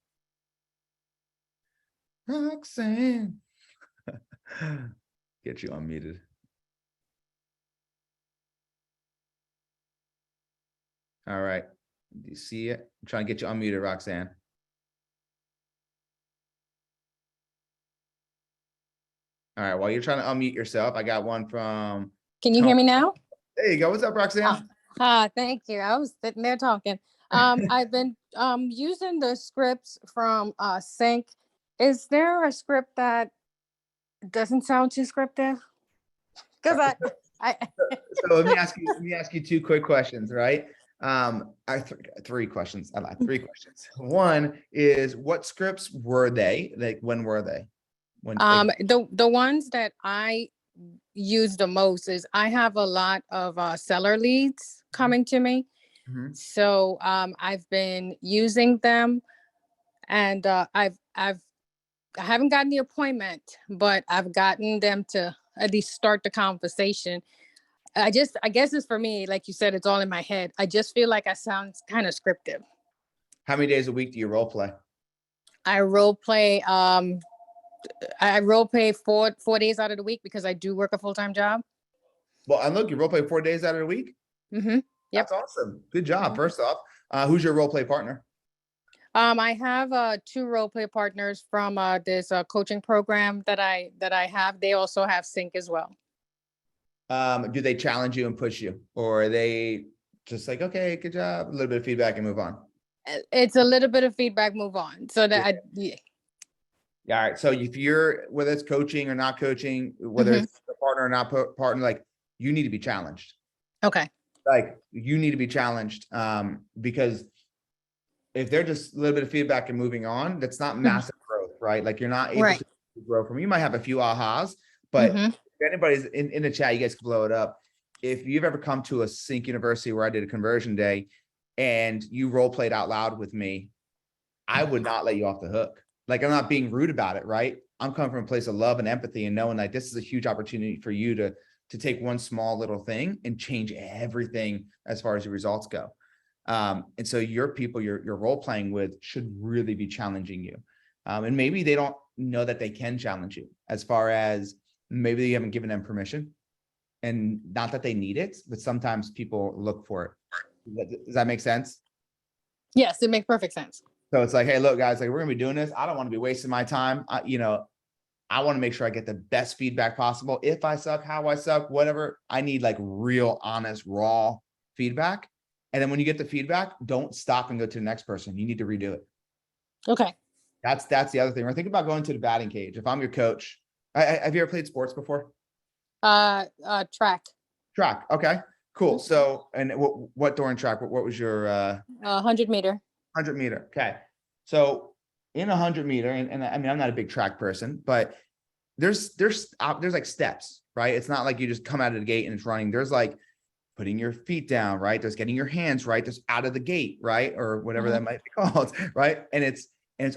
Roxanne. Get you unmuted. All right. Do you see it? I'm trying to get you unmuted, Roxanne. All right. While you're trying to unmute yourself, I got one from Can you hear me now? There you go. What's up, Roxanne? Thank you. I was sitting there talking. I've been using the scripts from CINC. Is there a script that doesn't sound too scripted? Because I So let me ask you two quick questions, right? Three questions. I lied. Three questions. One is, what scripts were they? Like, when were they? When? the ones that I use the most is I have a lot of seller leads coming to me. Mhm. So I've been using them, and I haven't gotten the appointment, but I've gotten them to at least start the conversation. I guess it's for me, like you said, it's all in my head. I just feel like I sound kind of scripted. How many days a week do you role play? I role play. I role play 4 days out of the week because I do work a full-time job. Well, and look, you role play 4 days out of the week. Mm-hmm. Yep. That's awesome. Good job. First off, who's your role play partner? I have 2 role play partners from this coaching program that I have. They also have CINC as well. Do they challenge you and push you, or are they just like, okay, good job, a little bit of feedback and move on? It's a little bit of feedback, move on. So that yeah. Yeah. All right. So if you're, whether it's coaching or not coaching, whether it's a partner or not partner, like, you need to be challenged. Okay. Like, you need to be challenged, because if they're just a little bit of feedback and moving on, that's not massive growth, right? Like, you're not able Right. to grow from. You might have a few ahas, but Mhm. if anybody's in the chat, you guys can blow it up. If you've ever come to a CINC University where I did a conversion day and you role played out loud with me, I would not let you off the hook. Like, I'm not being rude about it, right? I'm coming from a place of love and empathy and knowing like this is a huge opportunity for you to take one small little thing and change everything as far as your results go. And so your people you're role playing with should really be challenging you. And maybe they don't know that they can challenge you, as far as maybe you haven't given them permission, and not that they need it, but sometimes people look for it. Does that make sense? Yes, it makes perfect sense. So it's like, hey, look, guys, like, we're gonna be doing this. I don't want to be wasting my time. I want to make sure I get the best feedback possible. If I suck, how I suck, whatever. I need like real, honest, raw feedback. And then when you get the feedback, don't stop and go to the next person. You need to redo it. Okay. That's the other thing. Or think about going to the batting cage. If I'm your coach, have you ever played sports before? Track. Track. Okay, cool. So, and what during track? What was your 100 meter. 100 meter? Okay. So in 100 meter, and I mean, I'm not a big track person, but there's like steps, right? It's not like you just come out of the gate and it's running. There's like putting your feet down, right? There's getting your hands right. There's out of the gate, right? Or whatever that might be called, right? And it's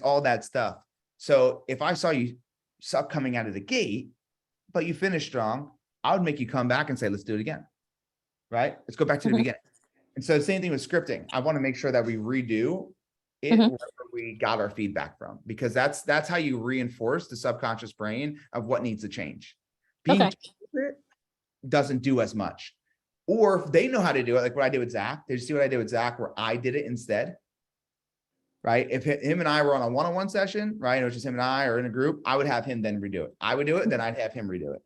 all that stuff. So if I saw you suck coming out of the gate, but you finish strong, I would make you come back and say, let's do it again, right? Let's go back to the beginning. And so the same thing with scripting. I want to make sure that we redo it wherever we got our feedback from, because that's how you reinforce the subconscious brain of what needs to change. Being told it doesn't do as much. Or if they know how to do it, like what I did with Zach, they just see what I did with Zach, where I did it instead, right? If him and I were on a one-on-one session, right, and it was just him and I, or in a group, I would have him then redo it. I would do it, then I'd have him redo it.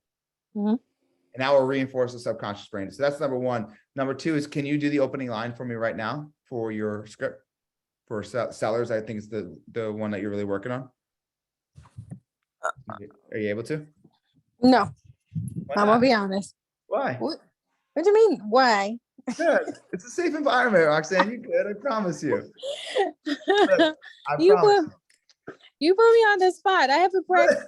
And that will reinforce the subconscious brain. So that's number one. Number two is, can you do the opening line for me right now for your script for sellers? I think it's the one that you're really working on. Are you able to? No, Why I'm not? gonna be honest. Why? What do you mean? Why? Good. It's a safe environment, Roxanne. You're good. I promise you. Look, I you promise. You put me on the spot. I have to practice.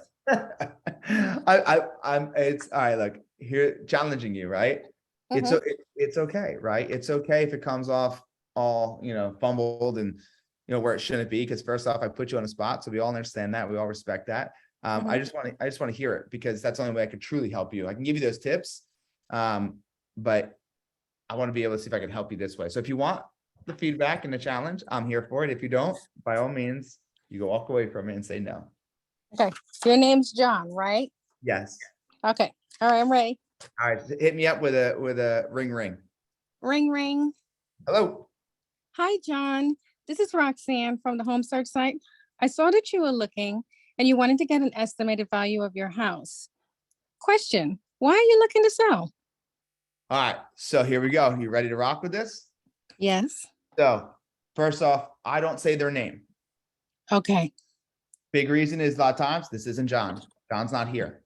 I'm it's all right. Look, here, challenging you, right? It's okay, right? It's okay if it comes off all, fumbled and, where it shouldn't be. Because first off, I put you on a spot, so we all understand that. We all respect that. I just want to hear it, because that's the only way I could truly help you. I can give you those tips, but I want to be able to see if I can help you this way. So if you want the feedback and the challenge, I'm here for it. If you don't, by all means, you go walk away from it and say no. Okay. Your name's John, right? Yes. Okay. All right. I'm ready. All right. Hit me up with a ring. Ring, ring. Hello. Hi, John. This is Roxanne from the home search site. I saw that you were looking and you wanted to get an estimated value of your house. Question: why are you looking to sell? All right, so here we go. You ready to rock with this? Yes. So first off, I don't say their name. Okay. Big reason is a lot of times this isn't John. John's not here.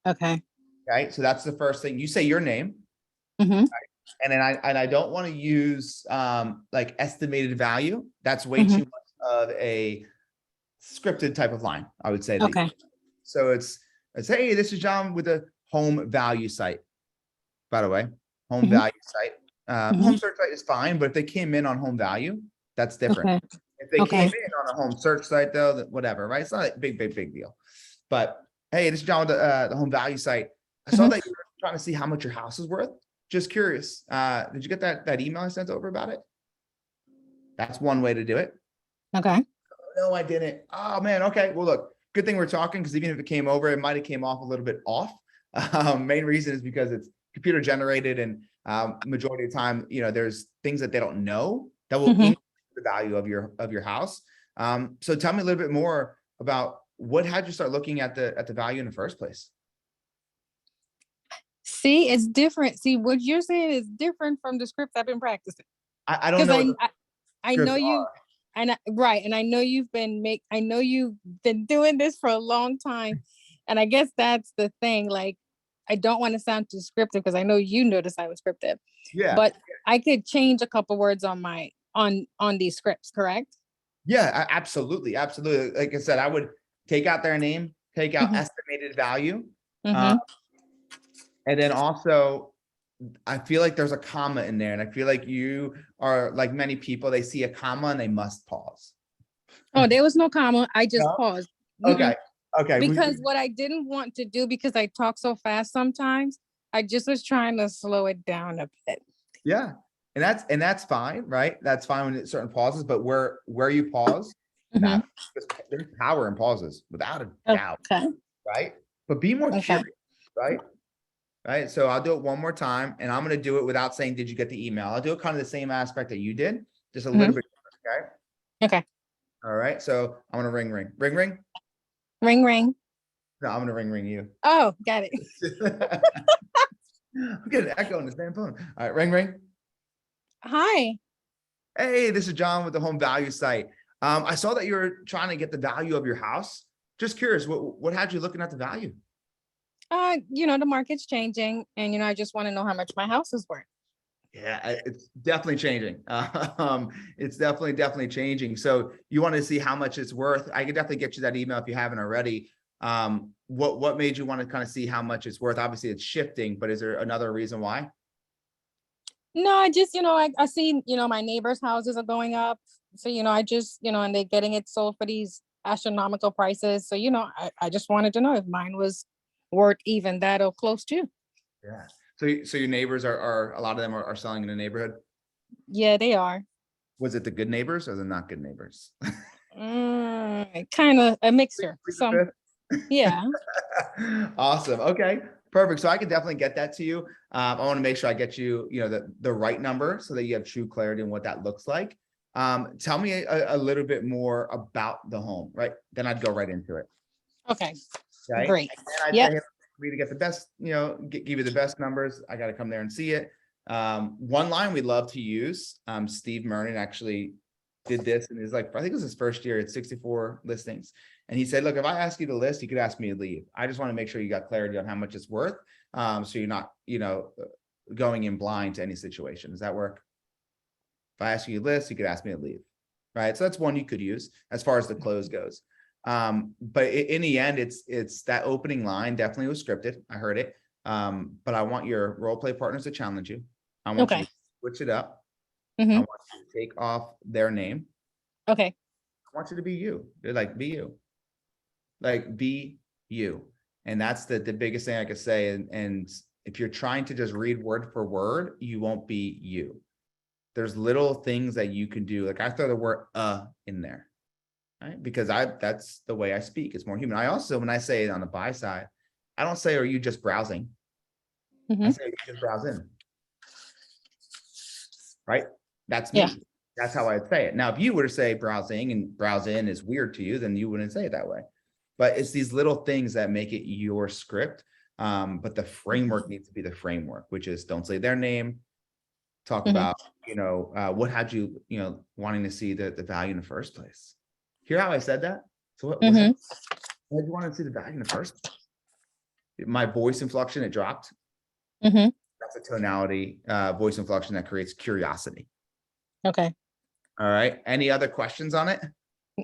Okay. Okay, so that's the first thing. You say your name, Mm-hmm. and then I don't want to use like estimated value. That's way Mhm. too much of a scripted type of line, I would say. that you- Okay. So it's hey, this is John with a home value site. By the way, home Mhm. value site. Mhm. Home search site is fine, but if they came in on home value, that's different. Okay. If they Okay. came in on a home search site, though, that whatever, right? It's not a big deal. But hey, this is John with the home value site. I saw Mhm. that you were trying to see how much your house is worth. Just curious. Did you get that email I sent over about it? That's one way to do it. Okay. No, I didn't. Oh man. Okay. Well, look, good thing we're talking because even if it came over, it might have came off a little bit off. Main reason is because it's computer generated, and majority of the time, there's things that they don't know that will Mhm. increase the value of your house. So tell me a little bit more about what had you start looking at the value in the first place. See, it's different. See, what you're saying is different from the scripts I've been practicing. I don't Because know. what the I know scripts you, are. and I know I know you've been doing this for a long time, and I guess that's the thing. Like, I don't want to sound too scripted because I know you noticed I was scripted, Yeah. but I could change a couple words on my on these scripts, correct? Yeah, absolutely. Absolutely. Like I said, I would take out their name, take out Mhm. estimated value. Mm-hmm. And then also, I feel like there's a comma in there. And I feel like you are like many people, they see a comma and they must pause. Oh, there was no comma. I just No? paused. Mm-mm. Okay. Okay. Because what I didn't want to do, because I talk so fast sometimes, I just was trying to slow it down a bit. Yeah. And that's fine, right? That's fine when it's certain pauses, but where you pause, Mhm. matters. There's power in pauses, without a doubt, Okay. right? But be more Okay. curious, right? Right. So I'll do it one more time, and I'm going to do it without saying, did you get the email? I'll do it kind of the same aspect that you did, just a little bit different. Okay. Okay. All right. So I'm going to ring. Ring. Ring, ring. No, I'm going to ring you. Oh, got it. I'm getting an echo on this damn phone. All right. Ring. Hi. Hey, this is John with the home value site. I saw that you were trying to get the value of your house. Just curious, what had you looking at the value? The market's changing, and I just want to know how much my house is worth. Yeah, it's definitely changing. It's definitely changing. So you want to see how much it's worth. I could definitely get you that email if you haven't already. What made you want to kind of see how much it's worth? Obviously it's shifting, but is there another reason why? No, I just, I see, my neighbors' houses are going up. So, I just, and they're getting it sold for these astronomical prices. So, I just wanted to know if mine was worth even that or close to. Yeah. So your neighbors are a lot of them are selling in the neighborhood. Yeah, they are. Was it the good neighbors or the not good neighbors? Kind of a mixture. Some, Fifth? yeah. Awesome. Okay, perfect. So I can definitely get that to you. I want to make sure I get you, the right number so that you have true clarity on what that looks like. Tell me a little bit more about the home, right? Then I'd go right into it. Okay. Right? Great. And I'd Yep. say, for me to get the best, give you the best numbers, I got to come there and see it. One line we love to use, Steve Mernon actually did this, and I think it was his first year at 64 listings. And he said, look, if I ask you to list, you could ask me to leave. I just want to make sure you got clarity on how much it's worth. So you're not, going in blind to any situation. Does that work? If I ask you to list, you could ask me to leave. Right. So that's one you could use as far as the close goes. But in the end, it's that opening line definitely was scripted. I heard it. But I want your role play partners to challenge you. I want you Okay. to switch it up. Mhm. I want you to take off their name. Okay. I want you to be you. They're like, be you. Like, be you. And that's the biggest thing I could say. And if you're trying to just read word for word, you won't be you. There's little things that you can do. Like I throw the word in there, right? Because that's the way I speak. It's more human. I also, when I say it on the buy side, I don't say, are you just browsing? I Mhm. say, are you just browsing? Right? That's me. Yeah. That's how I'd say it. Now, if you were to say browsing and browse in is weird to you, then you wouldn't say it that way. But it's these little things that make it your script. But the framework needs to be the framework, which is don't say their name. Talk Mhm. about, what had you, wanting to see the value in the first place. Hear how I said that? So what Mhm. happened? Why did you want to see the value in the first place? My voice inflection, it dropped. Mhm. That's a tonality, voice inflection that creates curiosity. Okay. All right. Any other questions on it?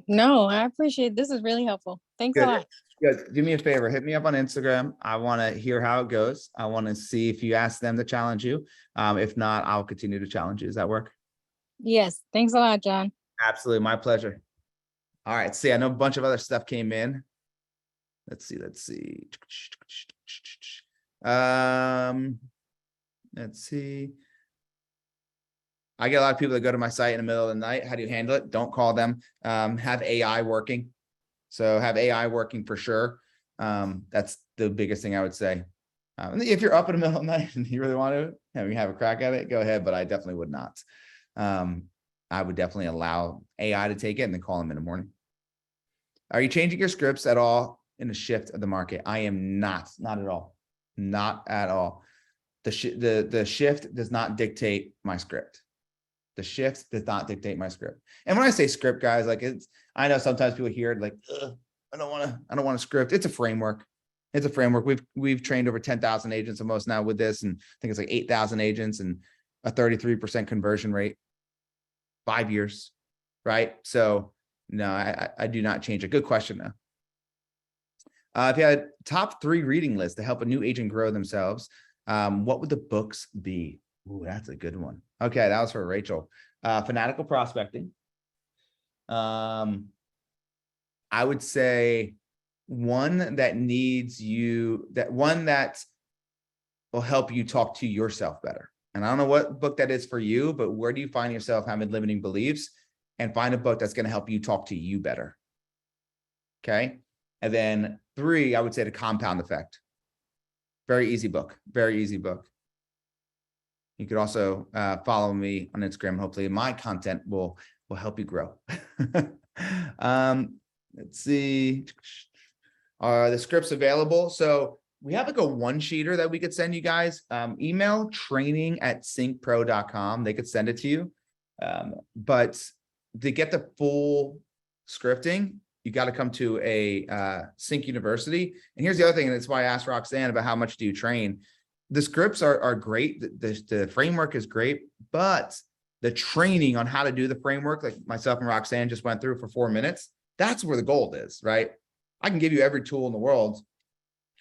No, I appreciate it. This is really helpful. Thanks a Good. lot. Good. Do me a favor. Hit me up on Instagram. I want to hear how it goes. I want to see if you ask them to challenge you. If not, I'll continue to challenge you. Does that work? Yes. Thanks a lot, John. Absolutely. My pleasure. All right. See, I know a bunch of other stuff came in. Let's see. Let's see. Let's see. I get a lot of people that go to my site in the middle of the night. How do you handle it? Don't call them. Have AI working. So have AI working for sure. That's the biggest thing I would say. If you're up in the middle of the night and you really want to have a crack at it, go ahead. But I definitely would not. I would definitely allow AI to take it and then call them in the morning. Are you changing your scripts at all in the shift of the market? I am not at all. Not at all. The shift does not dictate my script. The shift does not dictate my script. And when I say script, guys, like I know sometimes people hear it like, I don't want to script. It's a framework. It's a framework. We've trained over 10,000 agents almost now with this, and I think it's like 8,000 agents and a 33% conversion rate. 5 years, right? So no, I do not change it. Good question though. If you had top 3 reading lists to help a new agent grow themselves, what would the books be? Ooh, that's a good one. Okay, that was for Rachel. Fanatical Prospecting. I would say one that will help you talk to yourself better. And I don't know what book that is for you, but where do you find yourself having limiting beliefs? And find a book that's going to help you talk to you better. Okay. And then 3, I would say The Compound Effect. Very easy book. Very easy book. You could also follow me on Instagram. Hopefully my content will help you grow. Let's see. Are the scripts available? So we have like a one-sheeter that we could send you guys. Email training@cincpro.com. They could send it to you. But to get the full scripting, you got to come to a CINC University. And here's the other thing, and that's why I asked Roxanne about how much do you train. The scripts are great. The framework is great, but the training on how to do the framework, like myself and Roxanne just went through for 4 minutes, that's where the gold is, right? I can give you every tool in the world,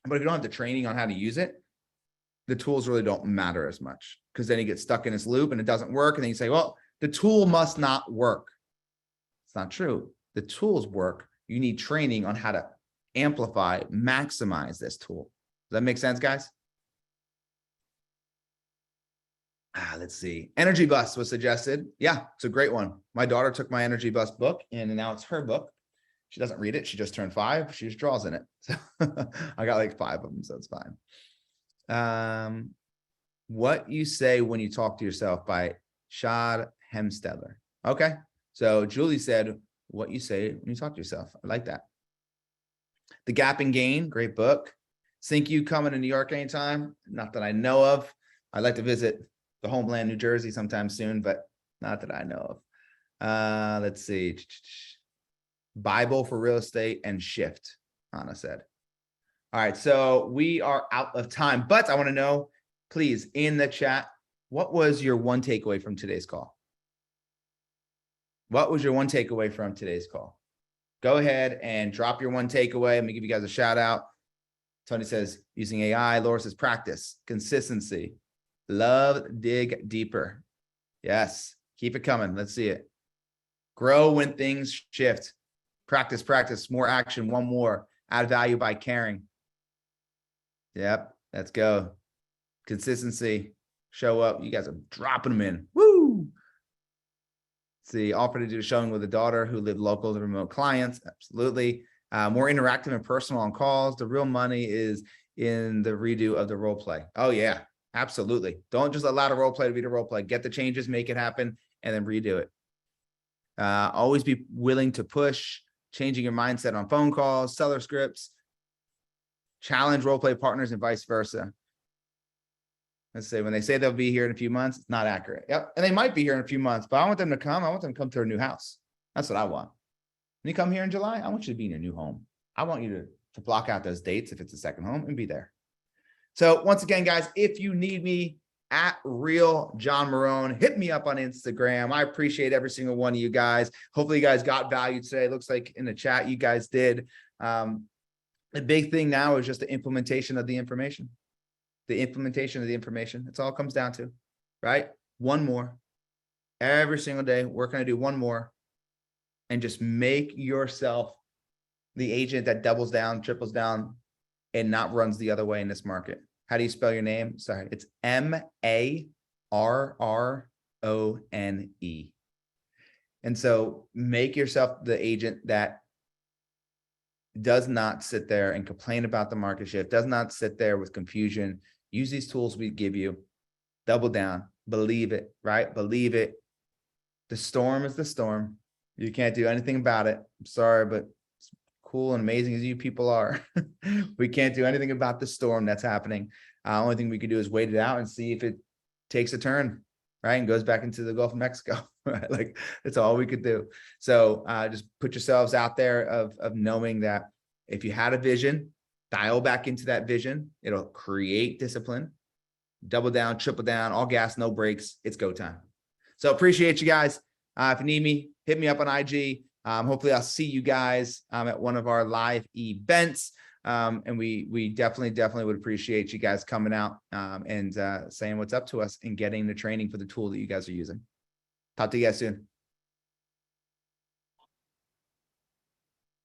but if you don't have the training on how to use it, the tools really don't matter as much, because then you get stuck in this loop and it doesn't work. And then you say, well, the tool must not work. It's not true. The tools work. You need training on how to amplify, maximize this tool. Does that make sense, guys? Let's see. Energy Bus was suggested. Yeah, it's a great one. My daughter took my Energy Bus book and now it's her book. She doesn't read it. She just turned 5. She just draws in it. So I got like 5 of them, so it's fine. What You Say When You Talk to Yourself by Shad Hemsteller. Okay. So Julie said, what you say when you talk to yourself. I like that. The Gap and Gain, great book. CINC coming to New York anytime? Not that I know of. I'd like to visit the homeland, New Jersey sometime soon, but not that I know of. Let's see. Bible for Real Estate and Shift, Anna said. All right, so we are out of time, but I want to know, please, in the chat, what was your one takeaway from today's call? What was your one takeaway from today's call? Go ahead and drop your one takeaway. Let me give you guys a shout out. Tony says, using AI. Laura says, practice, consistency, love, dig deeper. Yes, keep it coming. Let's see it. Grow when things shift. Practice, practice, more action, one more. Add value by caring. Yep, let's go. Consistency, show up. You guys are dropping them in. Woo! See, offer to do a showing with a daughter who lived local to remote clients. Absolutely. More interactive and personal on calls. The real money is in the redo of the role play. Oh yeah, absolutely. Don't just allow the role play to be the role play. Get the changes, make it happen, and then redo it. Always be willing to push, changing your mindset on phone calls, seller scripts. challenge role play partners and vice versa. Let's say when they say they'll be here in a few months, it's not accurate. Yep. And they might be here in a few months, but I want them to come. I want them to come to a new house. That's what I want. When you come here in July, I want you to be in your new home. I want you to block out those dates if it's a second home and be there. So once again, guys, if you need me, at Real John Marone, hit me up on Instagram. I appreciate every single one of you guys. Hopefully you guys got value today. It looks like in the chat you guys did. The big thing now is just the implementation of the information. The implementation of the information. That's all it comes down to, right? One more. Every single day, we're going to do one more. And just make yourself the agent that doubles down, triples down, and not runs the other way in this market. How do you spell your name? Sorry, it's Marrone. And so make yourself the agent that does not sit there and complain about the market shift, does not sit there with confusion. Use these tools we give you, double down, believe it, right? Believe it. The storm is the storm. You can't do anything about it. I'm sorry, but as cool and amazing as you people are, we can't do anything about the storm that's happening. Only thing we could do is wait it out and see if it takes a turn, right? And goes back into the Gulf of Mexico, right? Like that's all we could do. So just put yourselves out there of knowing that if you had a vision, dial back into that vision. It'll create discipline, double down, triple down, all gas, no brakes. It's go time. So appreciate you guys. If you need me, hit me up on IG. Hopefully I'll see you guys at one of our live events. And we definitely would appreciate you guys coming out and saying what's up to us and getting the training for the tool that you guys are using. Talk to you guys soon.